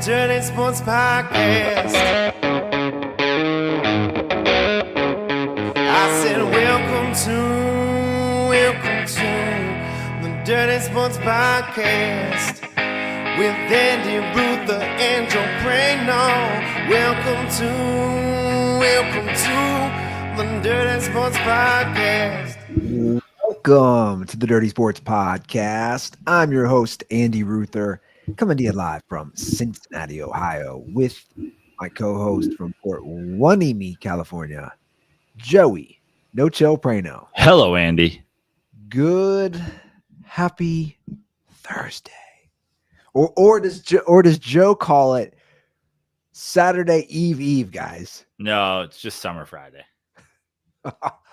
Dirty Sports Podcast. I said, welcome to the Dirty Sports Podcast with Andy Ruther and Joe Prano. Welcome to the Dirty Sports Podcast. Welcome to the Dirty Sports Podcast. I'm your host, Andy Ruther, coming to you live from Cincinnati, Ohio, with my co-host from Fort Hueneme, California, Joey No Chill Prano. Hello, Andy. Good, happy Thursday, or does Joe call it Saturday Eve, guys? No, it's just Summer Friday.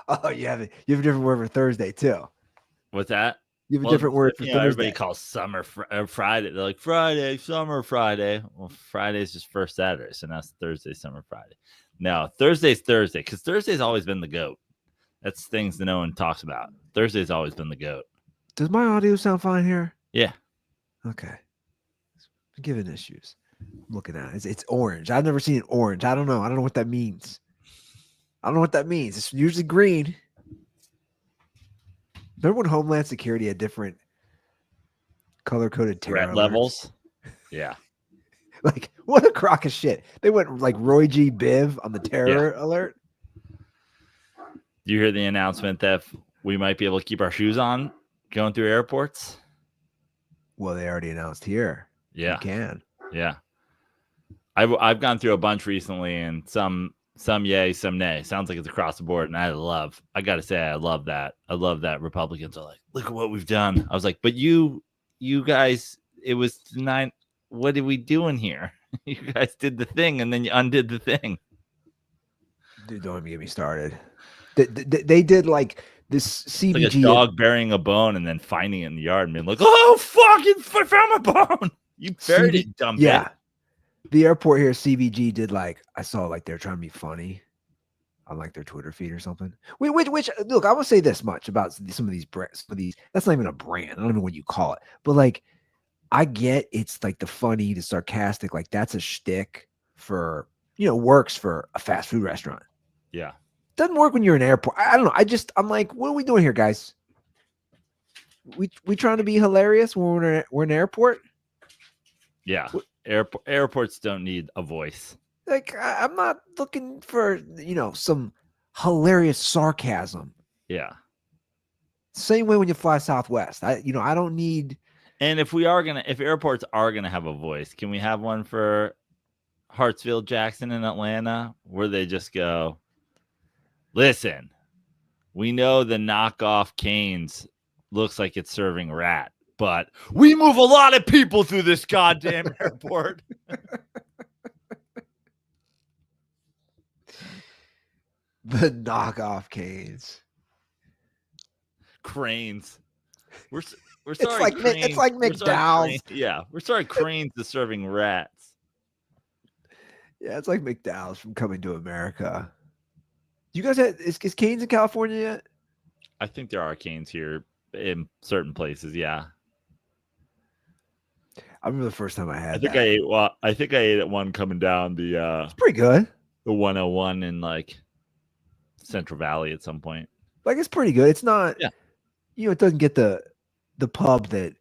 Oh, you have a different word for Thursday too. What's that? You have a different word for Thursday. Everybody calls Summer Friday. They're like Friday, Summer Friday. Well, Friday is just first Saturday, so now it's Thursday, Summer Friday. No, Thursday's Thursday because Thursday's always been the GOAT. That's things that no one talks about. Thursday's always been the GOAT. Does my audio sound fine here? Yeah. Okay. I'm giving issues. I'm looking at it. It's orange. I've never seen it orange. I don't know. I don't know what that means. It's usually green. Remember when Homeland Security had different color-coded terror Red levels? Yeah. Like, what a crock of shit. They went like Roy G. Biv on the terror alert. You hear the announcement that we might be able to keep our shoes on going through airports? Well, they already announced here. Yeah. You can. Yeah. I've gone through a bunch recently, and some yay, some nay. Sounds like it's across the board, and I got to say, I love that. I love that Republicans are like, look at what we've done. I was like, but you guys, it was 9. What are we doing here? You guys did the thing, and then you undid the thing. Dude, don't even get me started. They did like this CBG. Like a dog burying a bone and then finding it in the yard and being like, oh, fucking, I found my bone. You buried it, dumb yeah. The airport here, CBG, did like, I saw like they're trying to be funny on like their Twitter feed or something. Which look, I will say this much about some of these brands. That's not even a brand. I don't know what you call it. But like, I get it's like the funny, the sarcastic, like that's a shtick for, works for a fast food restaurant. Yeah. Doesn't work when you're in an airport. I don't know. I'm like, what are we doing here, guys? We trying to be hilarious when we're in an airport? Yeah. Airports don't need a voice. Like, I'm not looking for, some hilarious sarcasm. Yeah. Same way when you fly Southwest. I don't need. And if airports are gonna have a voice, can we have one for Hartsfield Jackson in Atlanta where they just go, listen, we know the knockoff Cane's looks like it's serving rat, but we move a lot of people through this goddamn airport. The knockoff Cane's. Cranes. We're sorry. It's like McDowell's. Yeah, we're sorry. Cranes is serving rats. Yeah, it's like McDowell's from Coming to America. You guys is Cane's in California yet? I think there are Cane's here in certain places. Yeah. I remember the first time I had. I think I ate at one coming down the. It's pretty good. The 101 in like Central Valley at some point. Like it's pretty good. It's not. Yeah. It doesn't get the pub that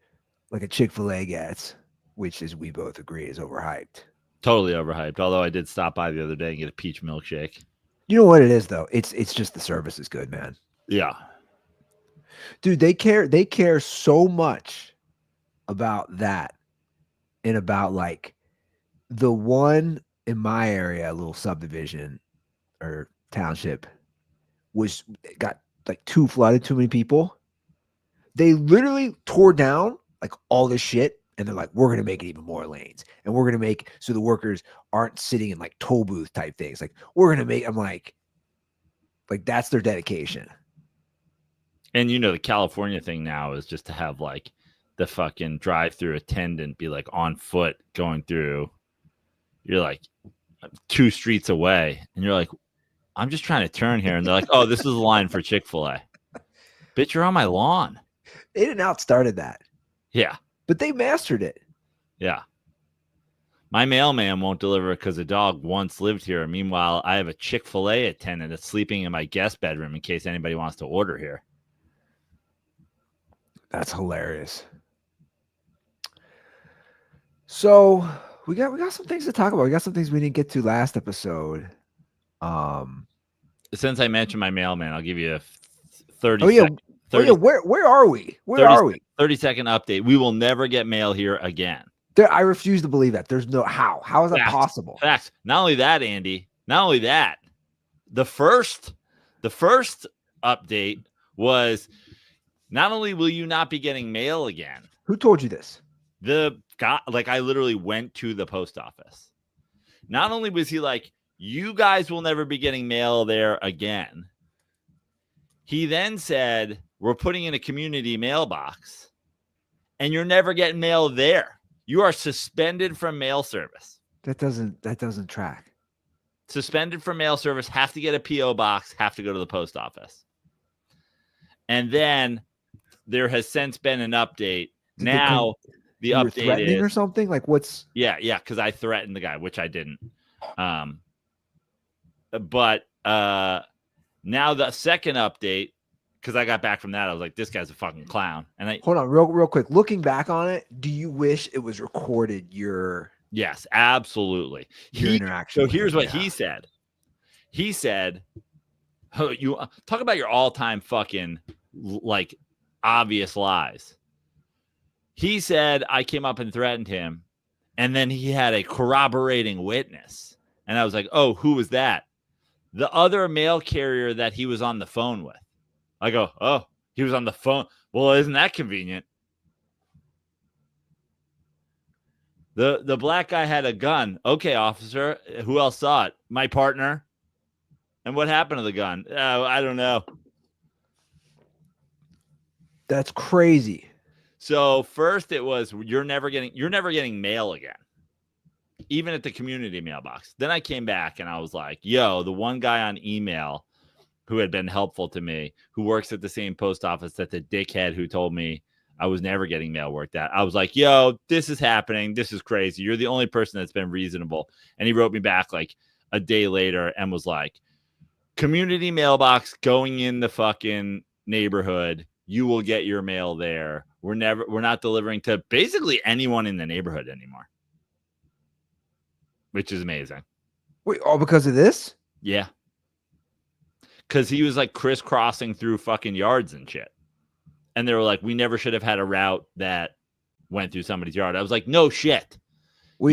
like a Chick-fil-A gets, which is we both agree is overhyped. Totally overhyped. Although I did stop by the other day and get a peach milkshake. You know what it is though? It's just the service is good, man. Yeah. Dude, they care so much about that and about like the one in my area, a little subdivision or township got like too flooded, too many people. They literally tore down like all this shit. And they're like, we're going to make it even more lanes. And we're going to make so the workers aren't sitting in like toll booth type things. Like we're going to make, I'm like that's their dedication. And the California thing now is just to have like the fucking drive-through attendant be like on foot going through. You're like 2 streets away. And you're like, I'm just trying to turn here. And they're like, oh, this is a line for Chick-fil-A. Bitch, you're on my lawn. They didn't outstarted that. Yeah. But they mastered it. Yeah. My mailman won't deliver because a dog once lived here. Meanwhile, I have a Chick-fil-A attendant that's sleeping in my guest bedroom in case anybody wants to order here. That's hilarious. So we got some things to talk about. We got some things we didn't get to last episode. Since I mentioned my mailman, I'll give you a 30 Oh yeah, second, 30, where are we? Where 30 are we? 30-second update. We will never get mail here again. I refuse to believe that. There's no how. How is that possible? Facts. Not only that, Andy. Not only that. The first update was not only will you not be getting mail again. Who told you this? The guy, like, I literally went to the post office. Not only was he like, you guys will never be getting mail there again. He then said, we're putting in a community mailbox and you're never getting mail there. You are suspended from mail service. That doesn't track. Suspended from mail service, have to get a P.O. box, have to go to the post office. And then there has since been an update. Now the you were update threatening is or something? Like what's yeah, because I threatened the guy, which I didn't. But now the second update, because I got back from that, I was like, this guy's a fucking clown. And I hold on, real quick. Looking back on it, do you wish it was recorded yes, absolutely. your interaction? So here's what he said. He said, oh, you talk about your all-time fucking like obvious lies. He said I came up and threatened him, and then he had a corroborating witness. And I was like, oh, who was that? The other mail carrier that he was on the phone with. I go, oh, he was on the phone. Well, isn't that convenient? The black guy had a gun. Okay, officer. Who else saw it? My partner. And what happened to the gun? I don't know. That's crazy. So first it was you're never getting mail again, even at the community mailbox. Then I came back and I was like, yo, the one guy on email who had been helpful to me, who works at the same post office that the dickhead who told me I was never getting mail worked at. I was like, yo, this is happening. This is crazy. You're the only person that's been reasonable. And he wrote me back like a day later and was like, community mailbox going in the fucking neighborhood. You will get your mail there. We're not delivering to basically anyone in the neighborhood anymore, which is amazing. Wait, all because of this? Yeah. Because he was like crisscrossing through fucking yards and shit. And they were like, we never should have had a route that went through somebody's yard. I was like, no shit. Well,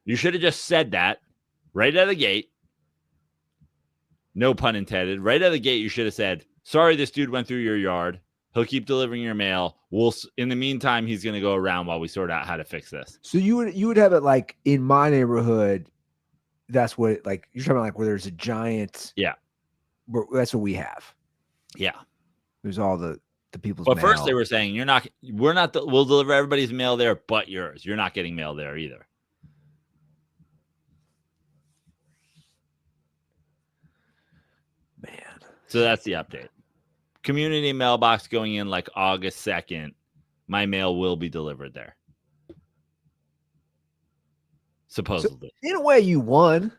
You should have just said that right out of the gate. No pun intended. Right out of the gate, you should have said, sorry, this dude went through your yard. He'll keep delivering your mail. In the meantime, he's going to go around while we sort out how to fix this. So you would have it like in my neighborhood. That's what like you're talking about, like where there's a giant. Yeah. That's what we have. Yeah. There's all the people's But mail. first they were saying we'll deliver everybody's mail there but yours. You're not getting mail there either. Man. So that's the update. Community mailbox going in like August 2nd. My mail will be delivered there. Supposedly. So in a way you won.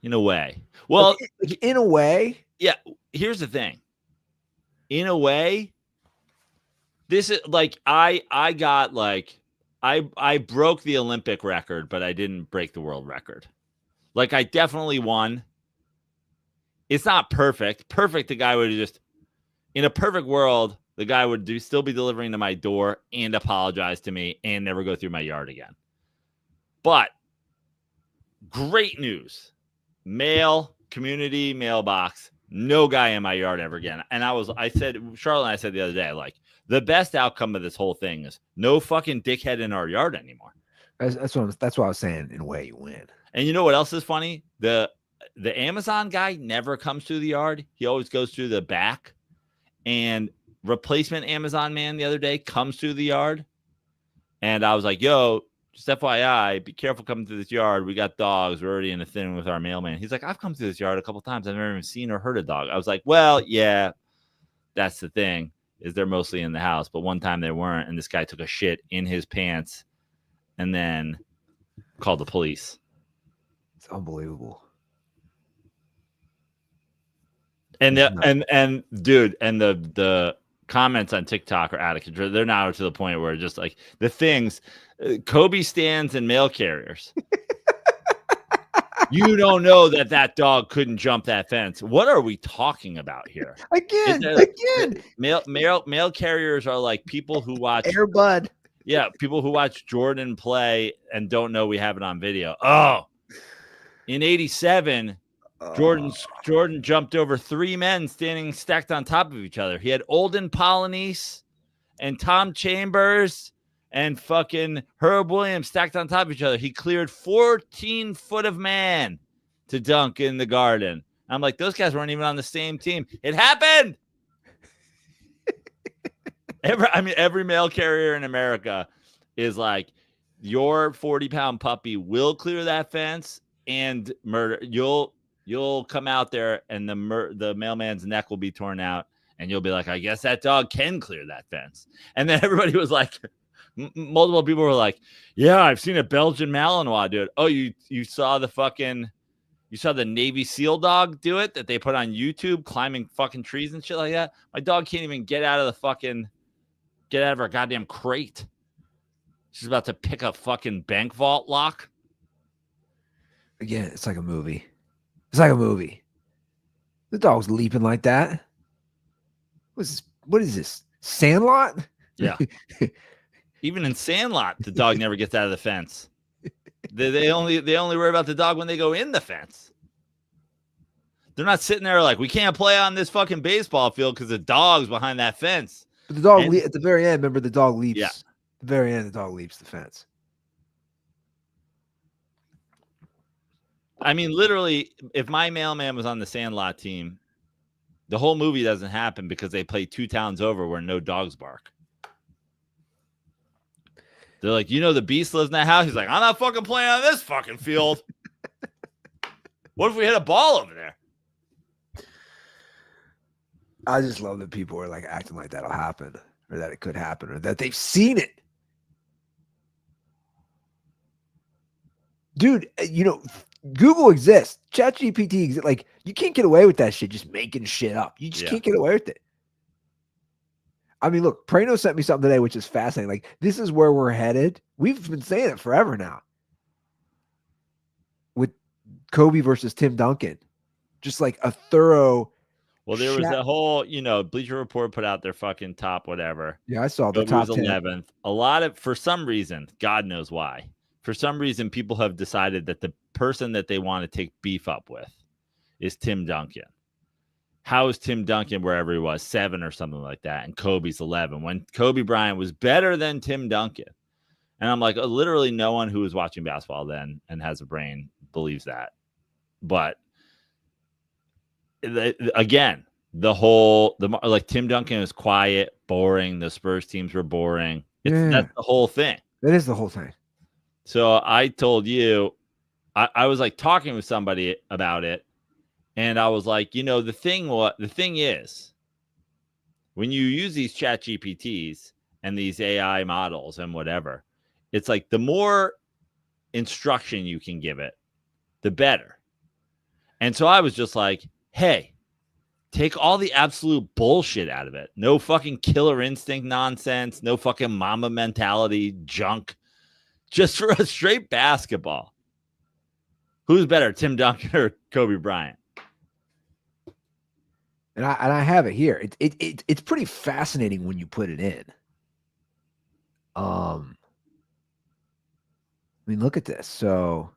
In a way. Well, like, in a way. Yeah. Here's the thing. In a way, this is like I got like I broke the Olympic record, but I didn't break the world record. Like I definitely won. It's not perfect. Perfect, the guy would just in a perfect world, the guy would still be delivering to my door and apologize to me and never go through my yard again. But great news. Community mailbox. No guy in my yard ever again. And Charlotte and I said the other day, like, the best outcome of this whole thing is no fucking dickhead in our yard anymore. That's what I was saying. In a way, you win. And you know what else is funny? The Amazon guy never comes through the yard. He always goes through the back. And replacement Amazon man the other day comes through the yard. And I was like, yo, just FYI, be careful coming through this yard. We got dogs. We're already in a thing with our mailman. He's like, I've come through this yard a couple times. I've never even seen or heard a dog. I was like, well, yeah, that's the thing, is they're mostly in the house. But one time they weren't, and this guy took a shit in his pants and then Call the police. It's unbelievable. And It's the comments on TikTok are out of control. They're now to the point where just like the things, Kobe stands and mail carriers. You don't know that dog couldn't jump that fence. What are we talking about here? Again. Mail carriers are like people who watch Air Bud. Yeah, people who watch Jordan play and don't know we have it on video. Oh, in '87, Jordan jumped over 3 men standing stacked on top of each other. He had Olden Polynice and Tom Chambers and fucking Herb Williams stacked on top of each other. He cleared 14 foot of man to dunk in the Garden. I'm like, those guys weren't even on the same team. It happened. Every mail carrier in America is like, your 40-pound puppy will clear that fence and murder. You'll come out there and the mailman's neck will be torn out, and you'll be like, I guess that dog can clear that fence. And then everybody was like, multiple people were like, yeah, I've seen a Belgian Malinois do it. Oh, you saw you saw the Navy SEAL dog do it that they put on YouTube, climbing fucking trees and shit like that. My dog can't even get out of her goddamn crate. She's about to pick a fucking bank vault lock. Again, it's like a movie. The dog's leaping like that. What is this? Sandlot? Yeah. Even in Sandlot, the dog never gets out of the fence. They only worry about the dog when they go in the fence. They're not sitting there like, we can't play on this fucking baseball field because the dog's behind that fence. But the dog at the very end, remember the dog leaps. Yeah. At the very end, the dog leaps the fence. I mean, literally, if my mailman was on the Sandlot team, the whole movie doesn't happen because they play 2 towns over where no dogs bark. They're like, the Beast lives in that house. He's like, I'm not fucking playing on this fucking field. What if we hit a ball over there? I just love that people are like acting like that'll happen, or that it could happen, or that they've seen it. Dude, Google exists. ChatGPT exists. Like, you can't get away with that shit just making shit up. You just can't get away with it. I mean, look, Prano sent me something today, which is fascinating. Like, this is where we're headed. We've been saying it forever now. With Kobe versus Tim Duncan. Just like a thorough. Well, there was a whole, Bleacher Report put out their fucking top whatever. Yeah, I saw the Kobe top 10. 11th. A lot of, for some reason, God knows why. For some reason, people have decided that the person that they want to take beef up with is Tim Duncan. How is Tim Duncan wherever he was, 7 or something like that, and Kobe's 11, when Kobe Bryant was better than Tim Duncan? And I'm like, literally no one who was watching basketball then and has a brain believes that. But again, like Tim Duncan was quiet, boring. The Spurs teams were boring. That's the whole thing. That is the whole thing. So I told you, I was like talking with somebody about it, and I was like, the thing is, when you use these chat GPTs and these AI models and whatever, it's like the more instruction you can give it, the better. And so I was just like, hey, take all the absolute bullshit out of it. No fucking killer instinct nonsense. No fucking mama mentality junk. Just for a straight basketball. Who's better, Tim Duncan or Kobe Bryant? And I have it here. It's pretty fascinating when you put it in. I mean, look at this. So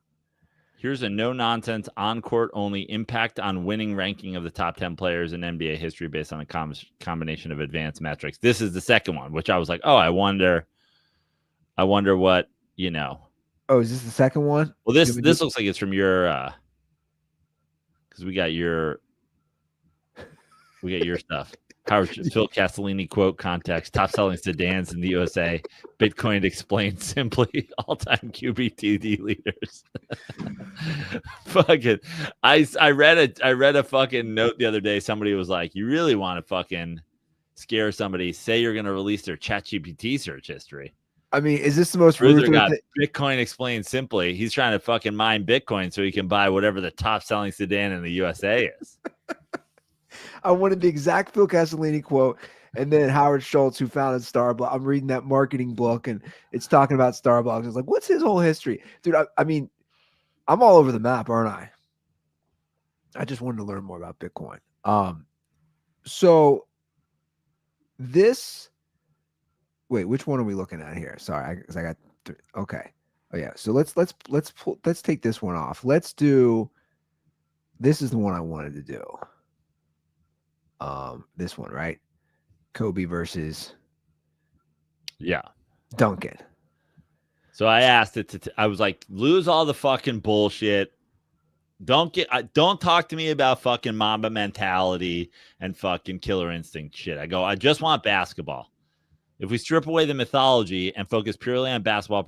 here's a no-nonsense, on-court only impact on winning ranking of the top 10 players in NBA history based on a combination of advanced metrics. This is the second one, which I was like, oh, I wonder what, Oh, is this the second one? Well, this looks like it's from your, because we got your stuff. Phil Castellini quote context: top selling sedans in the USA. Bitcoin explained simply. All-time QBTD leaders. Fucking, I read a fucking note the other day. Somebody was like, "You really want to fucking scare somebody? Say you're going to release their ChatGPT search history." I mean, is this the most Ruther ruthless? got Bitcoin explained simply. He's trying to fucking mine Bitcoin so he can buy whatever the top selling sedan in the USA is. I wanted the exact Phil Castellini quote, and then Howard Schultz, who founded Starbucks. I'm reading that marketing book, and it's talking about Starbucks. It's like, what's his whole history, dude? I mean, I'm all over the map, aren't I? I just wanted to learn more about Bitcoin. So this. Wait, which one are we looking at here? Sorry, because I got okay. Oh yeah. So let's take this one off. Let's do. This is the one I wanted to do. This one, right? Kobe versus Duncan. So I asked it I was like, lose all the fucking bullshit. Don't talk to me about fucking Mamba mentality and fucking killer instinct shit. I go, I just want basketball. If we strip away the mythology and focus purely on basketball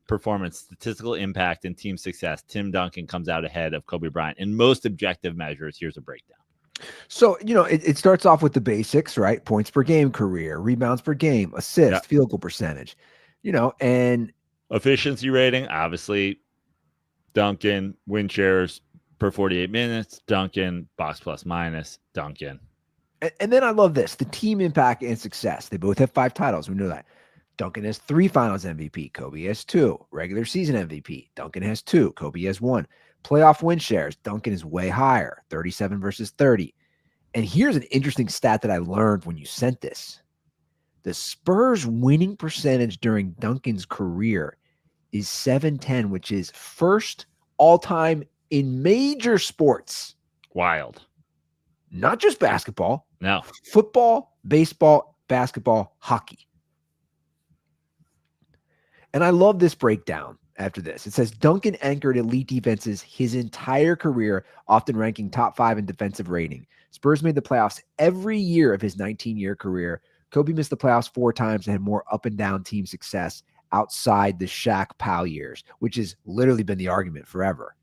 performance, statistical impact, and team success, Tim Duncan comes out ahead of Kobe Bryant in most objective measures. Here's a breakdown. So, it starts off with the basics, right? Points per game career, rebounds per game, assist, field goal percentage, and efficiency rating, obviously, Duncan, win shares per 48 minutes, Duncan, box plus minus, Duncan. And then I love this, the team impact and success. They both have 5 titles. We know that. Duncan has 3 finals MVP. Kobe has 2. Regular season MVP. Duncan has 2. Kobe has 1. Playoff win shares. Duncan is way higher, 37 versus 30. And here's an interesting stat that I learned when you sent this. The Spurs winning percentage during Duncan's career is .710, which is first all-time in major sports. Wild. Not just basketball. No. Football, baseball, basketball, hockey. And I love this breakdown after this. It says Duncan anchored elite defenses his entire career, often ranking top 5 in defensive rating. Spurs made the playoffs every year of his 19-year career. Kobe missed the playoffs 4 times and had more up and down team success outside the Shaq Powell years, which has literally been the argument forever.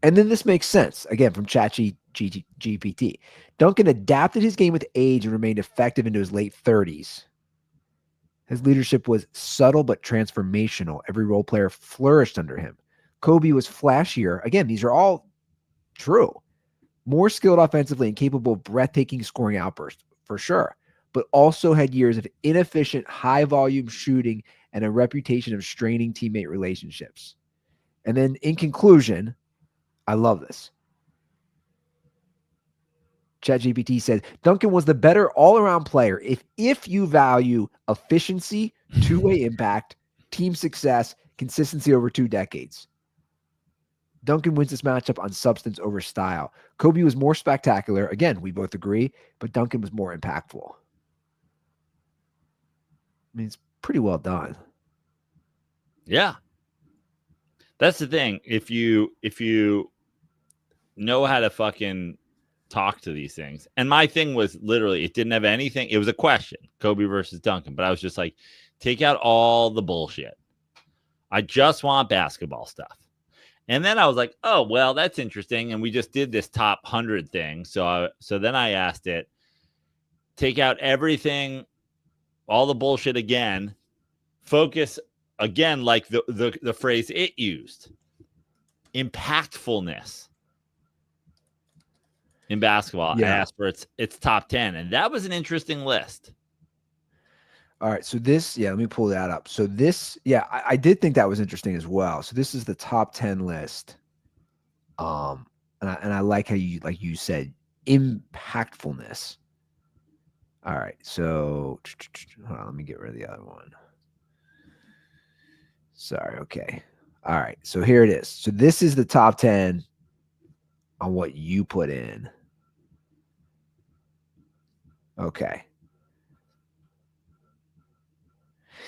And then this makes sense, again, from ChatGPT. Duncan adapted his game with age and remained effective into his late 30s. His leadership was subtle but transformational. Every role player flourished under him. Kobe was flashier. Again, these are all true. More skilled offensively and capable of breathtaking scoring outbursts, for sure, but also had years of inefficient, high-volume shooting and a reputation of straining teammate relationships. And then in conclusion, I love this. ChatGPT said, Duncan was the better all-around player if you value efficiency, two-way impact, team success, consistency over 2 decades. Duncan wins this matchup on substance over style. Kobe was more spectacular. Again, we both agree, but Duncan was more impactful. I mean, it's pretty well done. Yeah. That's the thing. If you know how to fucking talk to these things. And my thing was literally, it didn't have anything. It was a question, Kobe versus Duncan. But I was just like, take out all the bullshit. I just want basketball stuff. And then I was like, oh, well, that's interesting. And we just did this top 100 thing. So then I asked it, take out everything, all the bullshit again, focus again, like the phrase it used, impactfulness. In basketball, I asked for its top 10, and that was an interesting list. All right, so this, let me pull that up. So this, I did think that was interesting as well. So this is the top 10 list, and I like how you said, impactfulness. All right, so hold on, let me get rid of the other one. Sorry, okay. All right, so here it is. So this is the top 10 on what you put in. Okay.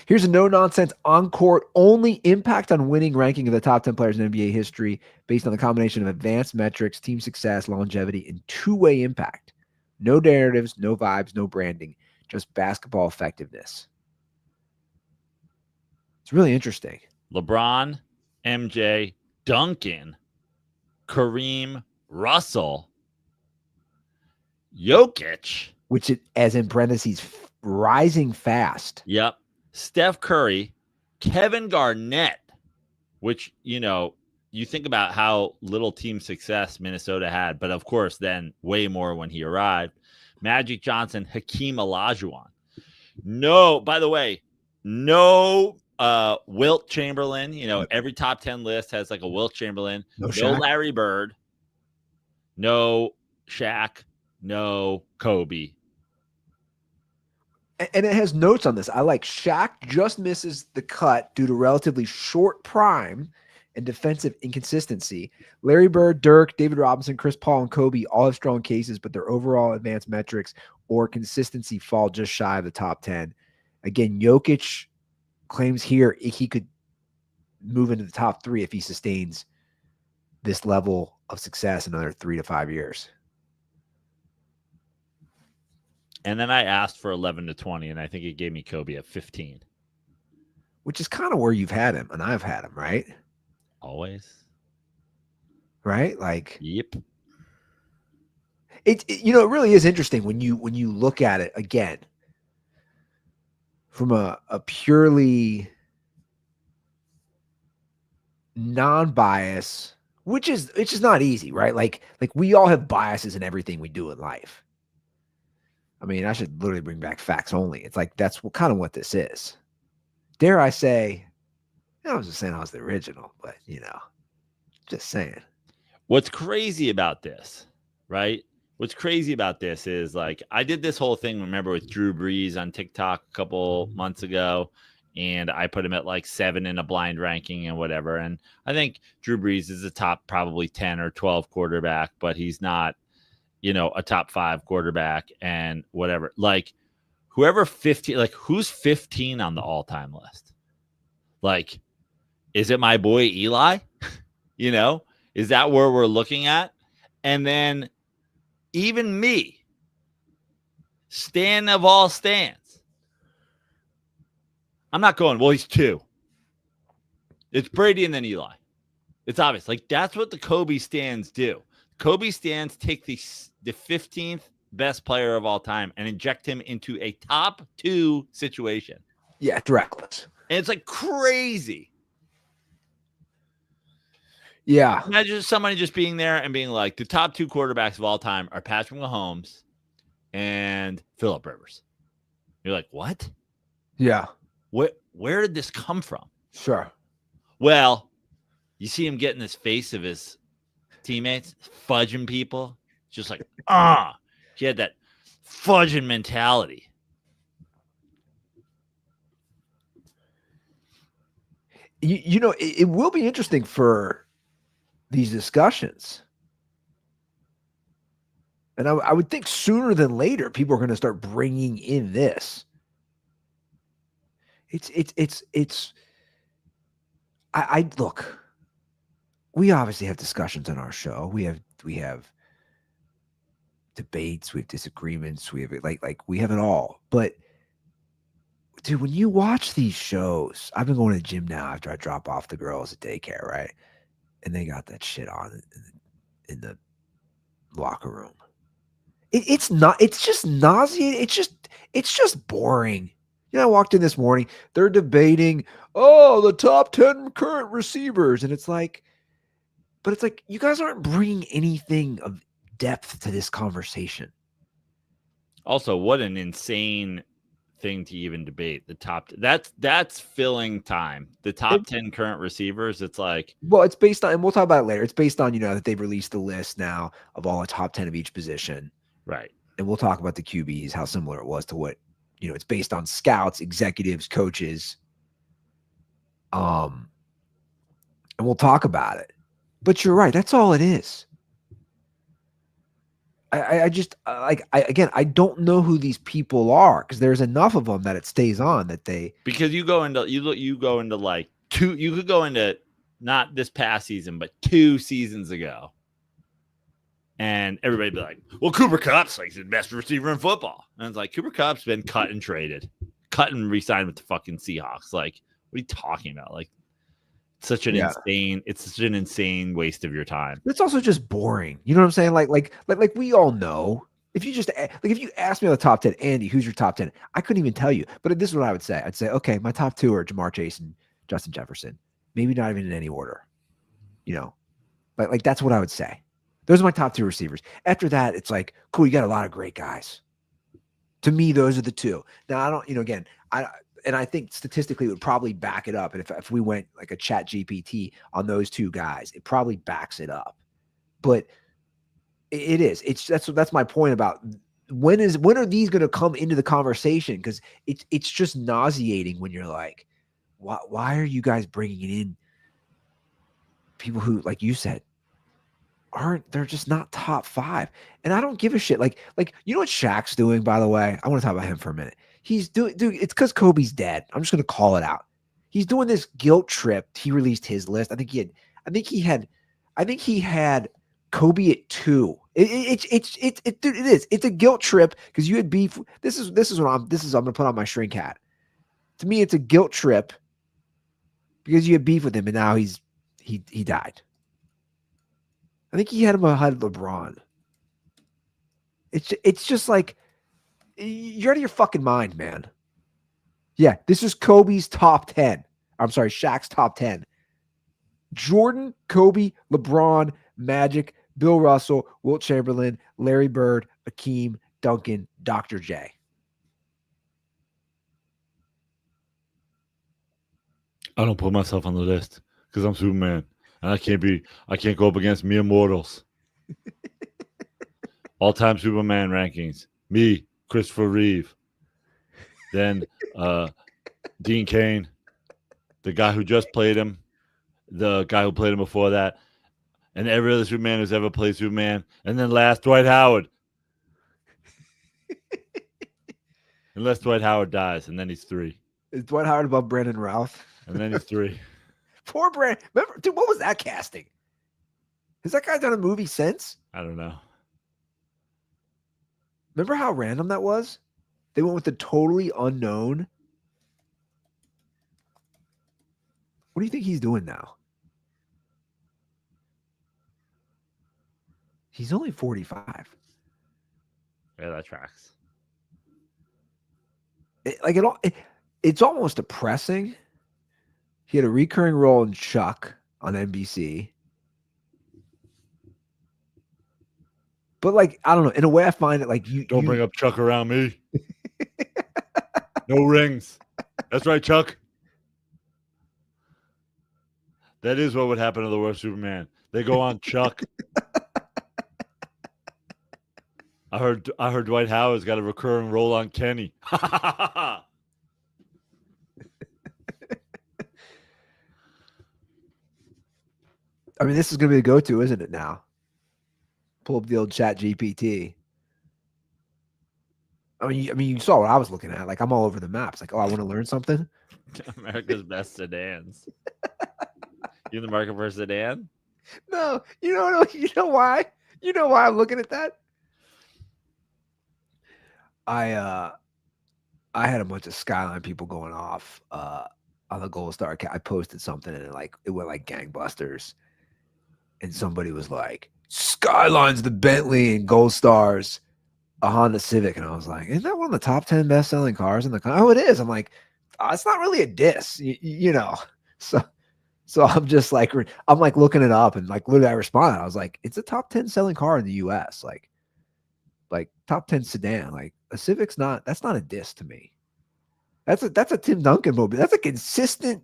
Here's a no-nonsense on-court only impact on winning ranking of the top 10 players in NBA history based on the combination of advanced metrics, team success, longevity, and two-way impact. No narratives, no vibes, no branding, just basketball effectiveness. It's really interesting. LeBron, MJ, Duncan, Kareem, Russell, Jokic. Which, as in parentheses, rising fast. Yep. Steph Curry, Kevin Garnett, which, you think about how little team success Minnesota had, but of course, then way more when he arrived. Magic Johnson, Hakeem Olajuwon. No, by the way, no Wilt Chamberlain. Every top 10 list has like a Wilt Chamberlain. No No Shaq. Larry Bird. No Shaq. No Kobe. And it has notes on this. I like Shaq just misses the cut due to relatively short prime and defensive inconsistency. Larry Bird, Dirk, David Robinson, Chris Paul, and Kobe all have strong cases, but their overall advanced metrics or consistency fall just shy of the top 10. Again, Jokic claims here he could move into the top 3 if he sustains this level of success in another 3 to 5 years. And then I asked for 11 to 20, and I think it gave me Kobe at 15. Which is kind of where you've had him, and I've had him, right? Always. Right? Like, yep. It really is interesting when you look at it again from a purely non-bias, which is not easy, right? Like we all have biases in everything we do in life. I mean, I should literally bring back facts only. It's like that's kind of what this is. Dare I say, I was just saying I was the original, but just saying. What's crazy about this, right? What's crazy about this is like I did this whole thing, remember, with Drew Brees on TikTok a couple months ago, and I put him at like 7 in a blind ranking and whatever. And I think Drew Brees is a top probably 10 or 12 quarterback, but he's not, a top 5 quarterback and whatever. Like whoever 15, like who's 15 on the all-time list? Like, is it my boy Eli? Is that where we're looking at? And then even me, Stan of all Stans, I'm not going, well, he's 2. It's Brady and then Eli. It's obvious. Like, that's what the Kobe Stans do. Kobe Stans take the 15th best player of all time and inject him into a top 2 situation. Yeah, it's reckless. And it's like crazy. Yeah. Imagine somebody just being there and being like, the top 2 quarterbacks of all time are Patrick Mahomes and Phillip Rivers. You're like, what? Yeah. Where did this come from? Sure. Well, you see him get in his face of his teammates, fudging people. Just like, he had that fudging mentality. It will be interesting for these discussions. And I would think sooner than later, people are going to start bringing in this. I look, we obviously have discussions on our show. We have debates, we have disagreements, we have we have it all. But dude, when you watch these shows, I've been going to the gym now after I drop off the girls at daycare, right? And they got that shit on in the locker room. It's just nauseating. It's just boring. I walked in this morning, they're debating, the top 10 current receivers. And it's like, you guys aren't bringing anything of depth to this conversation. Also, what an insane thing to even debate. The top, that's filling time. The top 10 current receivers, it's like, well, it's based on, and we'll talk about it later. It's based on, that they've released the list now of all the top 10 of each position. Right. And we'll talk about the QBs, how similar it was to what, it's based on scouts, executives, coaches. And we'll talk about it. But you're right. That's all it is. I don't know who these people are because there's enough of them that it stays on that they, because you go into like 2, you could go into not this past season, but 2 seasons ago. And everybody be like, well, Cooper Kupp's like the best receiver in football. And it's like, Cooper Kupp's been cut and traded, cut and re-signed with the fucking Seahawks. Like, what are you talking about? Like, it's such an insane waste of your time. It's also just boring. You know what I'm saying? Like we all know If you just like if you asked me on the top 10, Andy, who's your top 10? I couldn't even tell you. But this is what I would say. I'd say, okay, my top 2 are Jamar Chase and Justin Jefferson. Maybe not even in any order. You know, but like that's what I would say. Those are my top 2 receivers. After that, it's like, cool, you got a lot of great guys. To me, those are the 2. Now, I don't, again, I think statistically it would probably back it up. And if we went like a ChatGPT on those 2 guys, it probably backs it up. But it is. That's my point about when are these going to come into the conversation? Because it's just nauseating when you're like, why are you guys bringing in people who, like you said, they're just not top 5? And I don't give a shit. Like you know what Shaq's doing, by the way? I want to talk about him for a minute. He's doing, dude, it's because Kobe's dead. I'm just going to call it out. He's doing this guilt trip. He released his list. I think he had Kobe at 2. Dude, it is. It's a guilt trip because you had beef. This is I'm gonna put on my shrink hat. To me, it's a guilt trip because you had beef with him and now he died. I think he had him ahead of LeBron. It's just like you're out of your fucking mind, man. Yeah, this is Kobe's top 10. I'm sorry, Shaq's top 10. Jordan, Kobe, LeBron, Magic, Bill Russell, Wilt Chamberlain, Larry Bird, Akeem, Duncan, Dr. J. I don't put myself on the list because I'm Superman and I can't go up against mere mortals. All-time Superman rankings. Me, Christopher Reeve. Then Dean Cain, the guy who just played him, the guy who played him before that, and every other Superman who's ever played Superman. And then last, Dwight Howard. Unless Dwight Howard dies, and then he's 3. Is Dwight Howard above Brandon Routh? And then he's 3. Poor Brandon. Remember, dude, what was that casting? Has that guy done a movie since? I don't know. Remember how random that was? They went with the totally unknown. What do you think he's doing now? He's only 45. Yeah, that tracks. It's almost depressing. He had a recurring role in Chuck on NBC. But like, I don't know. In a way, I find it like you don't bring up Chuck around me. No rings. That's right, Chuck. That is what would happen to the worst Superman. They go on Chuck. I heard Dwight Howard's got a recurring role on Kenny. I mean, this is going to be the go-to, isn't it now? Pull up the old ChatGPT. I mean, you saw what I was looking at. Like, I'm all over the maps. Like, oh, I want to learn something. America's best sedans. You in the market for a sedan? No, you know why? You know why I'm looking at that? I had a bunch of Skyline people going off on the Gold Star account. I posted something and it went like gangbusters. And somebody was like, Skyline's the Bentley and Gold Star's a Honda Civic. And I was like, isn't that one of the top 10 best-selling cars in the country? Oh, it is. I'm like, it's not really a diss, you know. So I'm just like, I'm like looking it up and like literally I responded. I was like, it's a top 10 selling car in the US. Like top 10 sedan. Like a Civic's that's not a diss to me. That's a Tim Duncan mobile. That's a consistent.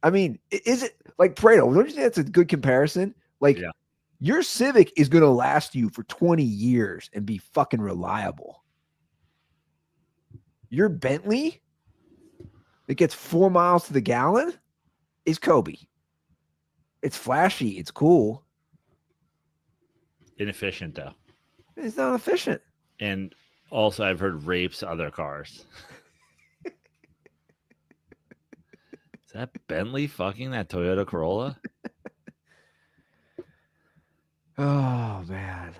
I mean, is it like Prado? Don't you think that's a good comparison? Like, yeah. Your Civic is going to last you for 20 years and be fucking reliable. Your Bentley that gets 4 miles to the gallon is Kobe. It's flashy. It's cool. Inefficient, though. It's not efficient. And also, I've heard rapes other cars. Is that Bentley fucking that Toyota Corolla? Oh man.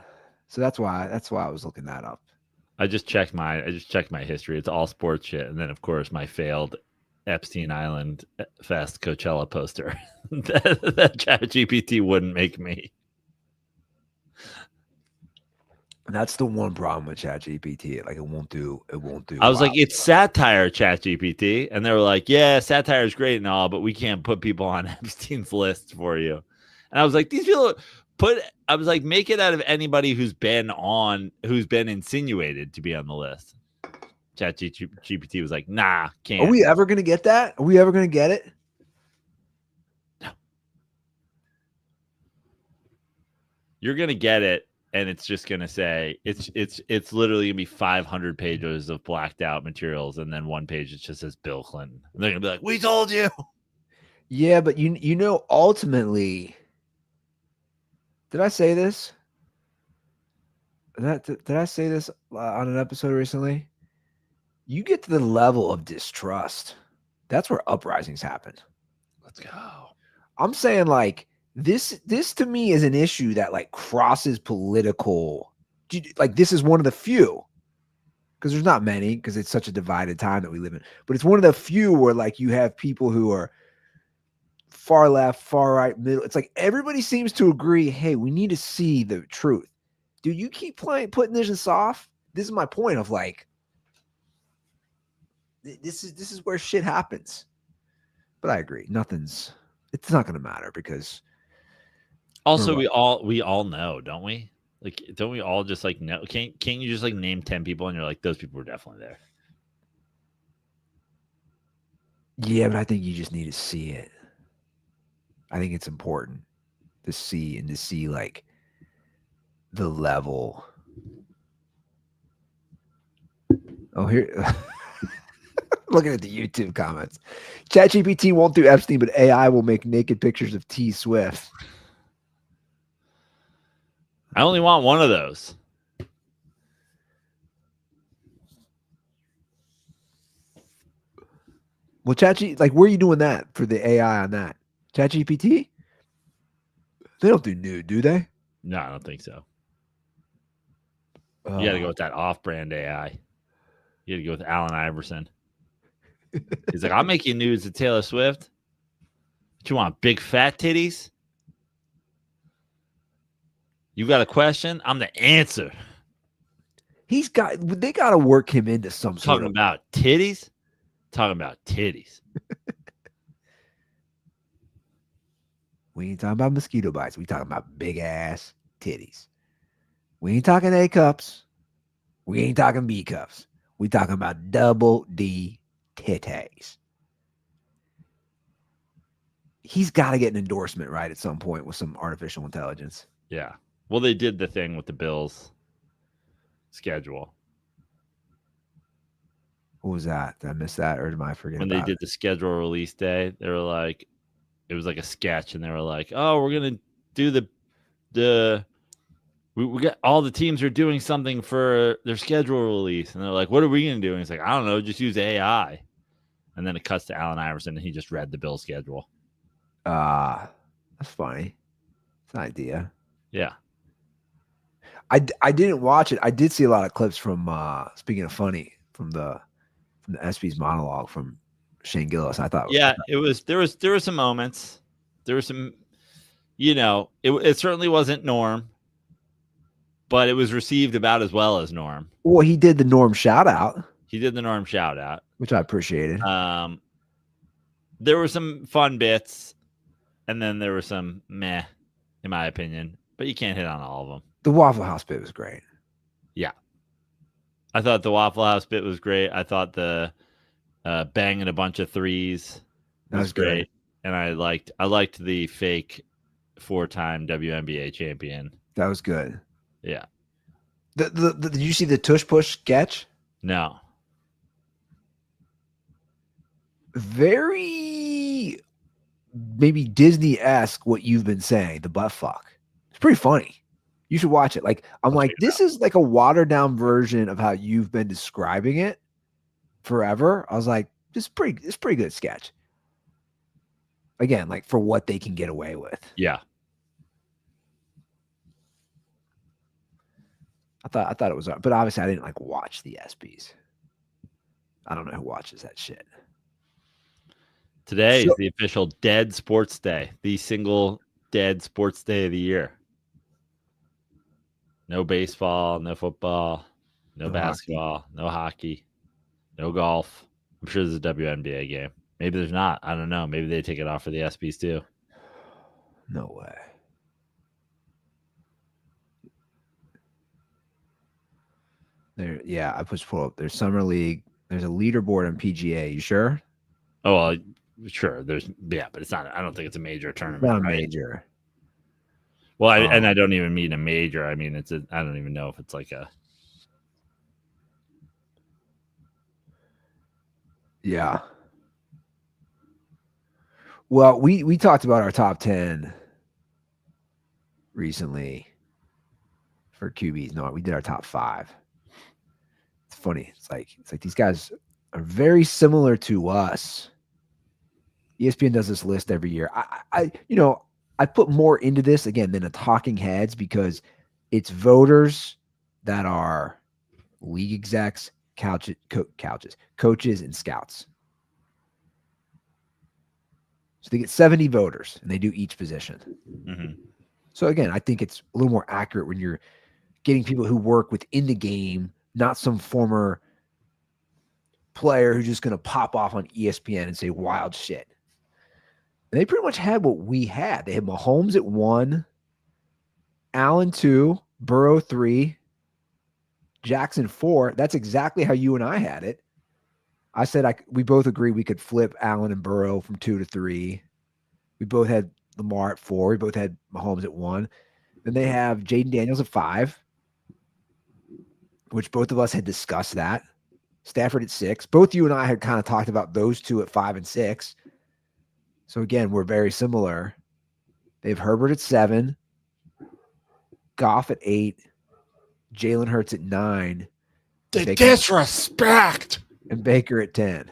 So that's why I was looking that up. I just checked my history. It's all sports shit. And then of course my failed Epstein Island Fest Coachella poster. that ChatGPT wouldn't make me. And that's the one problem with ChatGPT. Like it won't do. I was like, wild it's stuff. satire, ChatGPT, and they were like, yeah, satire is great and all, but we can't put people on Epstein's list for you. And I was like, these people I was like, make it out of anybody who's been insinuated to be on the list. ChatGPT was like, nah, can't. Are we ever gonna get that? Are we ever gonna get it? No. You're gonna get it, and it's just gonna say it's literally gonna be 500 pages of blacked out materials, and then one page it just says Bill Clinton. And they're gonna be like, we told you. Yeah, but you know, ultimately, did I say this? Did I say this on an episode recently? You get to the level of distrust. That's where uprisings happen. Let's go. I'm saying like this to me is an issue that like crosses political. Like this is one of the few, because there's not many, because it's such a divided time that we live in. But it's one of the few where like you have people who are far left, far right, middle. It's like everybody seems to agree, hey, we need to see the truth. Dude, you keep putting this off. This is my point of like, this is where shit happens. But I agree. It's not going to matter because also we all know, don't we? Like, don't we all just like know? Can't you just like name 10 people and you're like, those people were definitely there? Yeah, but I think you just need to see it. I think it's important to see like the level. Oh, here. Looking at the YouTube comments. ChatGPT won't do Epstein, but AI will make naked pictures of T Swift. I only want one of those. Well, ChatGPT, like, where are you doing that for the AI on that? ChatGPT? They don't do nude, do they? No, I don't think so. You got to go with that off-brand AI. You got to go with Allen Iverson. He's like, I'll make you nudes of Taylor Swift. What you want, big fat titties? You got a question? I'm the answer. They got to work him into some sort Talking of. about titties? Talking about titties. We ain't talking about mosquito bites. We talking about big ass titties. We ain't talking A cups. We ain't talking B cups. We talking about double D titties. He's got to get an endorsement right at some point with some artificial intelligence. Yeah. Well, they did the thing with the Bills schedule. What was that? Did I miss that, or did I forget when about they did the schedule release day? They were like, it was like a sketch, and they were like, "Oh, we're gonna do we got all the teams are doing something for their schedule release," and they're like, "What are we gonna do?" And he's like, "I don't know, just use AI." And then it cuts to Allen Iverson, and he just read the Bill schedule. That's funny. It's an idea. Yeah. I didn't watch it. I did see a lot of clips from speaking of funny from the SB's monologue from Shane Gillis. I thought there were some moments. There were some, it certainly wasn't Norm, but it was received about as well as Norm. Well, he did the Norm shout out. He did the Norm shout out, which I appreciated. There were some fun bits, and then there were some meh, in my opinion, but you can't hit on all of them. The Waffle House bit was great. Yeah. I thought the Waffle House bit was great. I thought the banging a bunch of threes was great. Good. And I liked the fake 4-time WNBA champion. That was good. Yeah. Did you see the tush push sketch? No. Very maybe Disney-esque what you've been saying, the butt fuck. It's pretty funny. You should watch it. Like, I'm like, this is like a watered down version of how you've been describing it forever. I was like, it's pretty good sketch. Again, like for what they can get away with. Yeah. I thought it was, but obviously I didn't like watch the ESPYs. I don't know who watches that shit. Today is the official dead sports day, the single dead sports day of the year. No baseball, no football, no basketball, no hockey, no golf. I'm sure there's a WNBA game. Maybe there's not. I don't know. Maybe they take it off for the ESPYs too. No way. There, yeah, I pushed pull up. There's summer league. There's a leaderboard on PGA. You sure? Oh, well, sure. There's but it's not. I don't think it's a major tournament. Not right? major. Well, and I don't even mean a major. I mean I don't even know if it's like a. Yeah. Well, we talked about our top 10 recently for QBs. No, we did our top 5. It's funny. It's like these guys are very similar to us. ESPN does this list every year. I put more into this again than a talking heads because it's voters that are league execs, coaches, and scouts. So they get 70 voters and they do each position. Mm-hmm. So again, I think it's a little more accurate when you're getting people who work within the game, not some former player who's just going to pop off on ESPN and say wild shit. And they pretty much had what we had. They had Mahomes at 1, Allen 2, Burrow 3, Jackson 4. That's exactly how you and I had it. I said we both agree we could flip Allen and Burrow from 2 to 3. We both had Lamar at 4. We both had Mahomes at 1. Then they have Jaden Daniels at 5, which both of us had discussed that. Stafford at 6. Both you and I had kind of talked about those two at 5 and 6. So again, we're very similar. They have Herbert at 7, Goff at 8, Jalen Hurts at 9. The disrespect. And Baker at 10.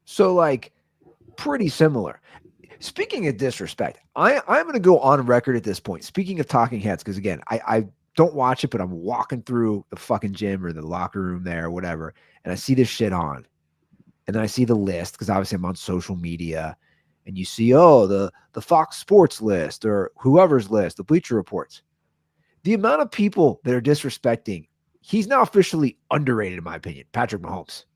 So, like, pretty similar. Speaking of disrespect, I'm going to go on record at this point. Speaking of talking heads, because, again, I don't watch it, but I'm walking through the fucking gym or the locker room there or whatever, and I see this shit on. And then I see the list, because obviously I'm on social media, and you see, the Fox Sports list or whoever's list, the Bleacher Reports. The amount of people that are disrespecting, he's now officially underrated, in my opinion, Patrick Mahomes.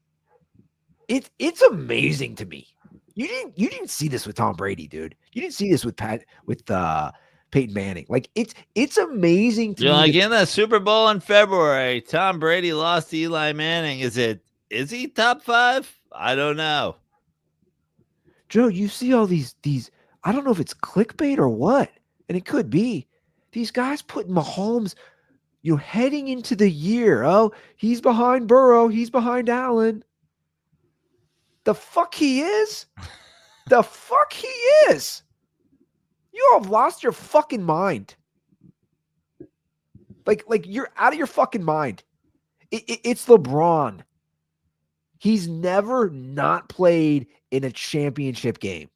It's amazing to me. You didn't see this with Tom Brady, dude. You didn't see this with Peyton Manning. Like it's amazing to me. Like in the Super Bowl in February, Tom Brady lost to Eli Manning. Is he top 5? I don't know. Joe, you see all these I don't know if it's clickbait or what, and it could be. These guys putting Mahomes, heading into the year. Oh, he's behind Burrow. He's behind Allen. The fuck he is? The fuck he is? You all have lost your fucking mind. Like you're out of your fucking mind. It's LeBron. He's never not played in a championship game.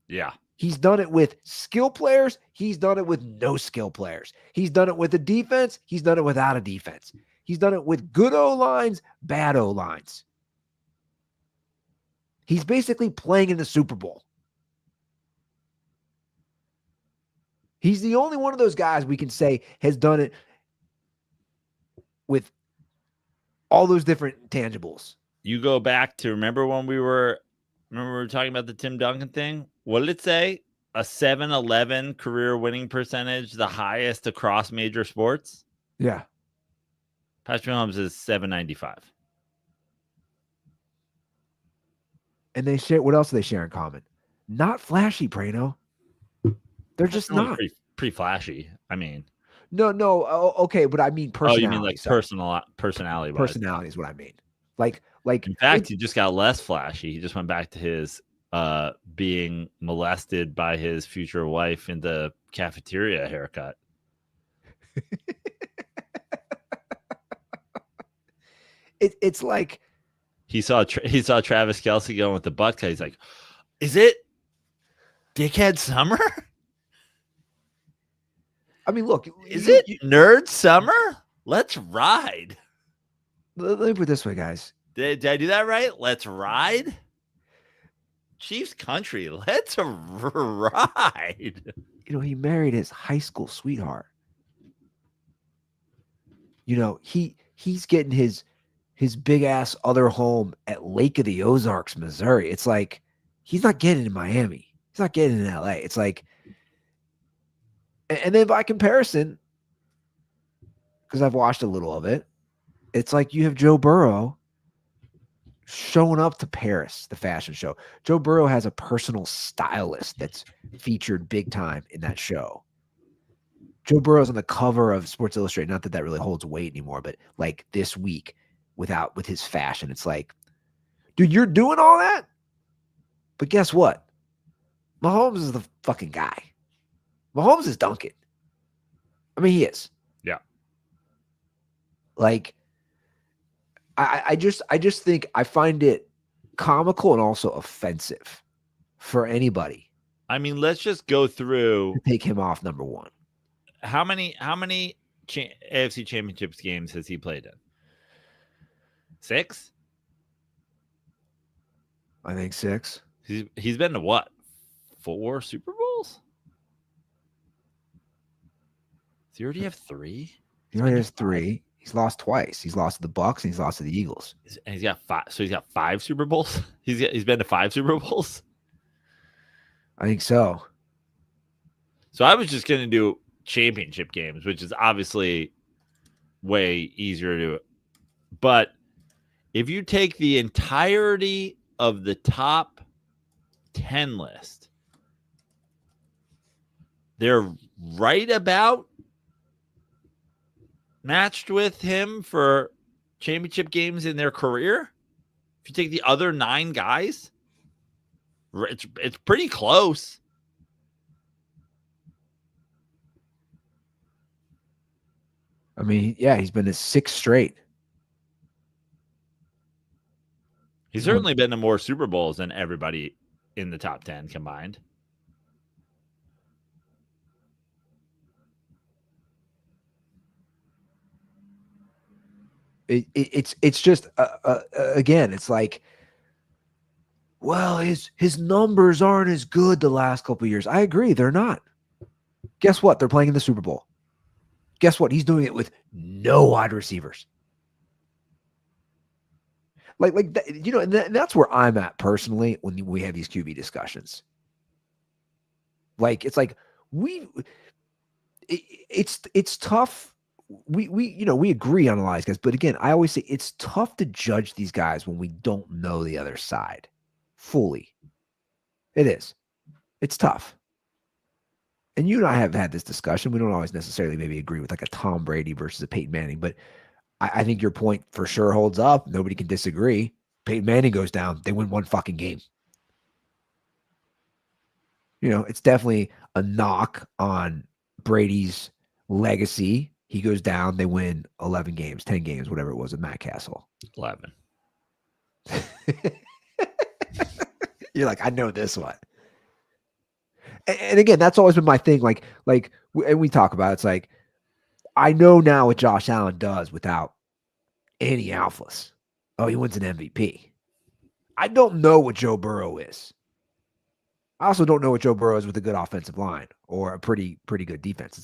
Yeah. He's done it with skill players. He's done it with no skill players. He's done it with a defense. He's done it without a defense. He's done it with good O-lines, bad O-lines. He's basically playing in the Super Bowl. He's the only one of those guys we can say has done it with all those different tangibles. You go back to remember we were talking about the Tim Duncan thing? What did it say? A 7-11 career winning percentage, the highest across major sports? Yeah. Patrick Mahomes is 795. And they share, what else do they share in common? Not flashy, Prano. They're just not. Pretty flashy. I mean. No. Okay, but I mean personality. Oh, you mean like personality? Personality is what I mean. Like. In fact, he just got less flashy. He just went back to his being molested by his future wife in the cafeteria haircut. It's like he saw Travis Kelce going with the butt cut. He's like, "Is it Dickhead Summer? I mean, look, is it Nerd Summer? Let's ride." Let me put it this way, guys. Did I do that right? Let's ride. Chiefs country. Let's ride. You know, he married his high school sweetheart. You know, he's getting his big ass other home at Lake of the Ozarks, Missouri. It's like he's not getting in Miami. He's not getting in LA. It's like, and then by comparison, because I've watched a little of it, it's like you have Joe Burrow showing up to Paris, the fashion show. Joe Burrow has a personal stylist that's featured big time in that show. Joe Burrow's on the cover of Sports Illustrated. Not that that really holds weight anymore, but like this week with his fashion, it's like, dude, you're doing all that? But guess what? Mahomes is the fucking guy. Mahomes is Duncan. I mean, he is. Yeah. Like, I just think I find it comical and also offensive for anybody I mean, let's just go through to take him off number one. how many AFC Championships games has he played in? 6? I think 6. He's been to what? 4 Super Bowls? Does he already have 3? He only has 3. He's lost twice. He's lost to the Bucks and he's lost to the Eagles. And he's got 5. So he's got 5 Super Bowls. He's been to 5 Super Bowls. I think so. So I was just going to do championship games, which is obviously way easier to do. But if you take the entirety of the top 10 list, they're right about matched with him for championship games in their career. If you take the other 9 guys, it's pretty close. I mean, yeah, he's been to 6 straight. He's certainly been to more Super Bowls than everybody in the top 10 combined. It's just again, it's like, well, his numbers aren't as good the last couple of years. I agree, they're not. Guess what? They're playing in the Super Bowl. Guess what? He's doing it with no wide receivers. Like that, you know, and that's where I'm at personally when we have these QB discussions. Like, it's like it's tough. We agree on a lot of these guys, but again, I always say it's tough to judge these guys when we don't know the other side fully. It is. It's tough. And you and I have had this discussion. We don't always necessarily maybe agree with like a Tom Brady versus a Peyton Manning, but I think your point for sure holds up. Nobody can disagree. Peyton Manning goes down, they win one fucking game. You know, it's definitely a knock on Brady's legacy. He goes down, they win 11 games, 10 games, whatever it was with Matt Castle. 11. You're like, I know this one. And again, that's always been my thing. And we talk about it, it's like, I know now what Josh Allen does without any alphas. Oh, he wins an MVP. I don't know what Joe Burrow is. I also don't know what Joe Burrow is with a good offensive line or a pretty good defense.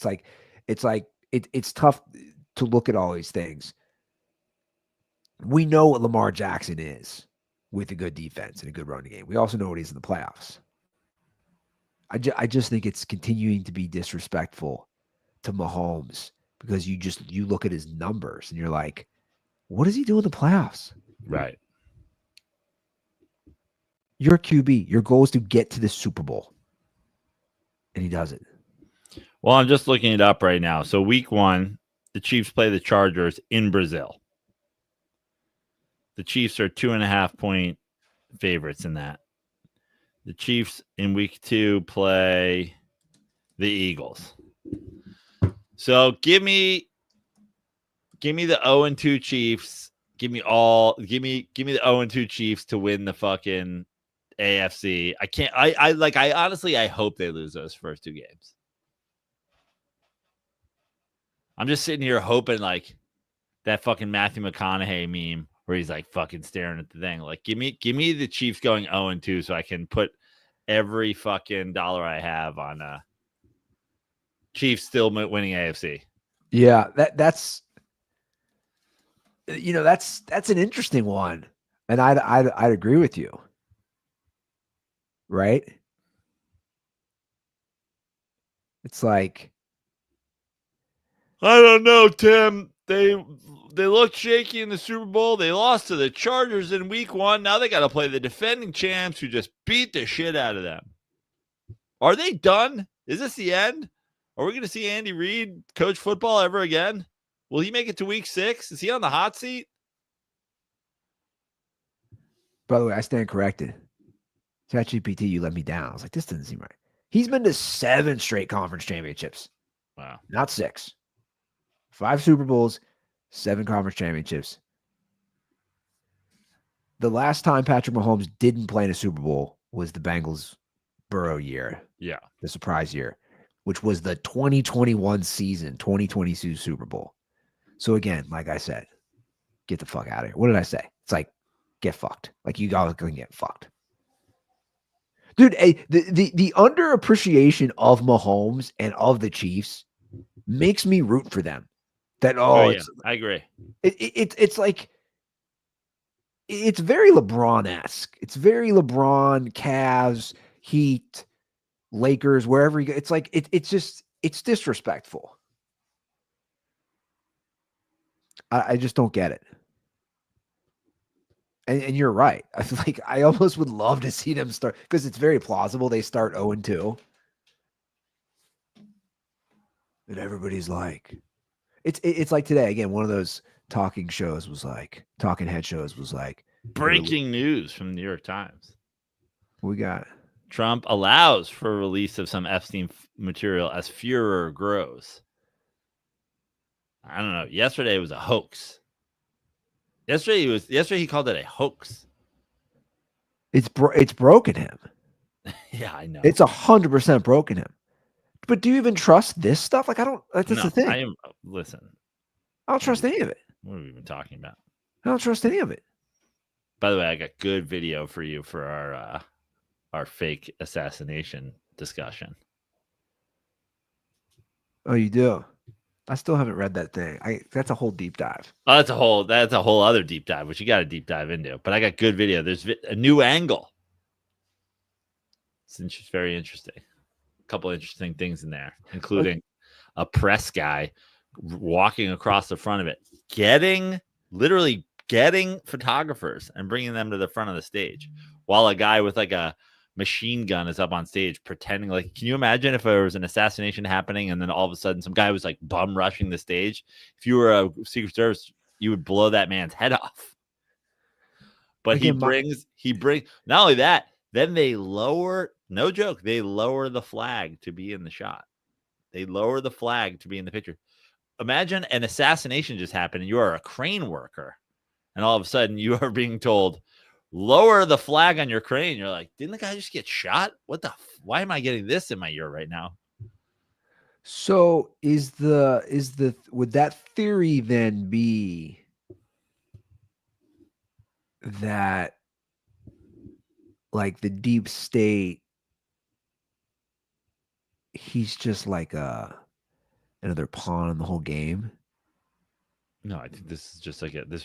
It's tough to look at all these things. We know what Lamar Jackson is with a good defense and a good running game. We also know what he's in the playoffs. I just think it's continuing to be disrespectful to Mahomes because you look at his numbers and you're like, what does he do in the playoffs? Right. You're a QB. Your goal is to get to the Super Bowl. And he does it. Well, I'm just looking it up right now. So week 1, the Chiefs play the Chargers in Brazil. The Chiefs are 2.5-point favorites in that. The Chiefs in week 2 play the Eagles. So give me the 0-2 Chiefs. Give me the 0-2 Chiefs to win the fucking AFC. I honestly hope they lose those first 2 games. I'm just sitting here hoping like that fucking Matthew McConaughey meme where he's like fucking staring at the thing. Like, give me the Chiefs going 0-2 so I can put every fucking dollar I have on Chiefs still winning AFC. Yeah, that's that's an interesting one, and I'd agree with you, right? It's like, I don't know, Tim. They looked shaky in the Super Bowl. They lost to the Chargers in Week 1. Now they got to play the defending champs who just beat the shit out of them. Are they done? Is this the end? Are we going to see Andy Reid coach football ever again? Will he make it to Week 6? Is he on the hot seat? by the way, I stand corrected. ChatGPT, you let me down. I was like, this doesn't seem right. He's been to 7 straight conference championships. Wow. Not 6. 5 Super Bowls, 7 conference championships. The last time Patrick Mahomes didn't play in a Super Bowl was the Bengals Burrow year. Yeah. The surprise year, which was the 2021 season, 2022 Super Bowl. So again, like I said, get the fuck out of here. What did I say? It's like, get fucked. Like, you guys can get fucked. Dude, the underappreciation of Mahomes and of the Chiefs makes me root for them. That yeah, I agree. It's like, it's very LeBron-esque. It's very LeBron, Cavs, Heat, Lakers, wherever you go. It's like it's disrespectful. I just don't get it. And you're right. I feel like I almost would love to see them start, because it's very plausible they start 0-2. And everybody's like, it's like today again. One of those talking head shows was like, breaking news from the New York Times. We got Trump allows for release of some Epstein material as furor grows. I don't know. Yesterday was a hoax. Yesterday he called it a hoax. It's broken him. Yeah, I know. It's 100% broken him. But do you even trust this stuff? Like, I don't. That's the thing. Listen. I don't trust any of it. What are we even talking about? I don't trust any of it. By the way, I got good video for you for our fake assassination discussion. Oh, you do? I still haven't read that thing. That's a whole deep dive. Oh, that's a whole other deep dive, which you got to deep dive into. But I got good video. There's a new angle. It's very interesting. A couple interesting things in there, including a press guy walking across the front of it, literally getting photographers and bringing them to the front of the stage, while a guy with like a machine gun is up on stage pretending like, can you imagine if there was an assassination happening and then all of a sudden some guy was like bum rushing the stage? If you were a Secret Service, you would blow that man's head off. But he brings not only that, then they lower, no joke, they lower the flag to be in the shot. They lower the flag to be in the picture. Imagine an assassination just happened and you are a crane worker, and all of a sudden you are being told, lower the flag on your crane. You're like, didn't the guy just get shot? Why am I getting this in my ear right now? So would that theory then be that, like, the deep state, he's just like another pawn in the whole game? No, I think this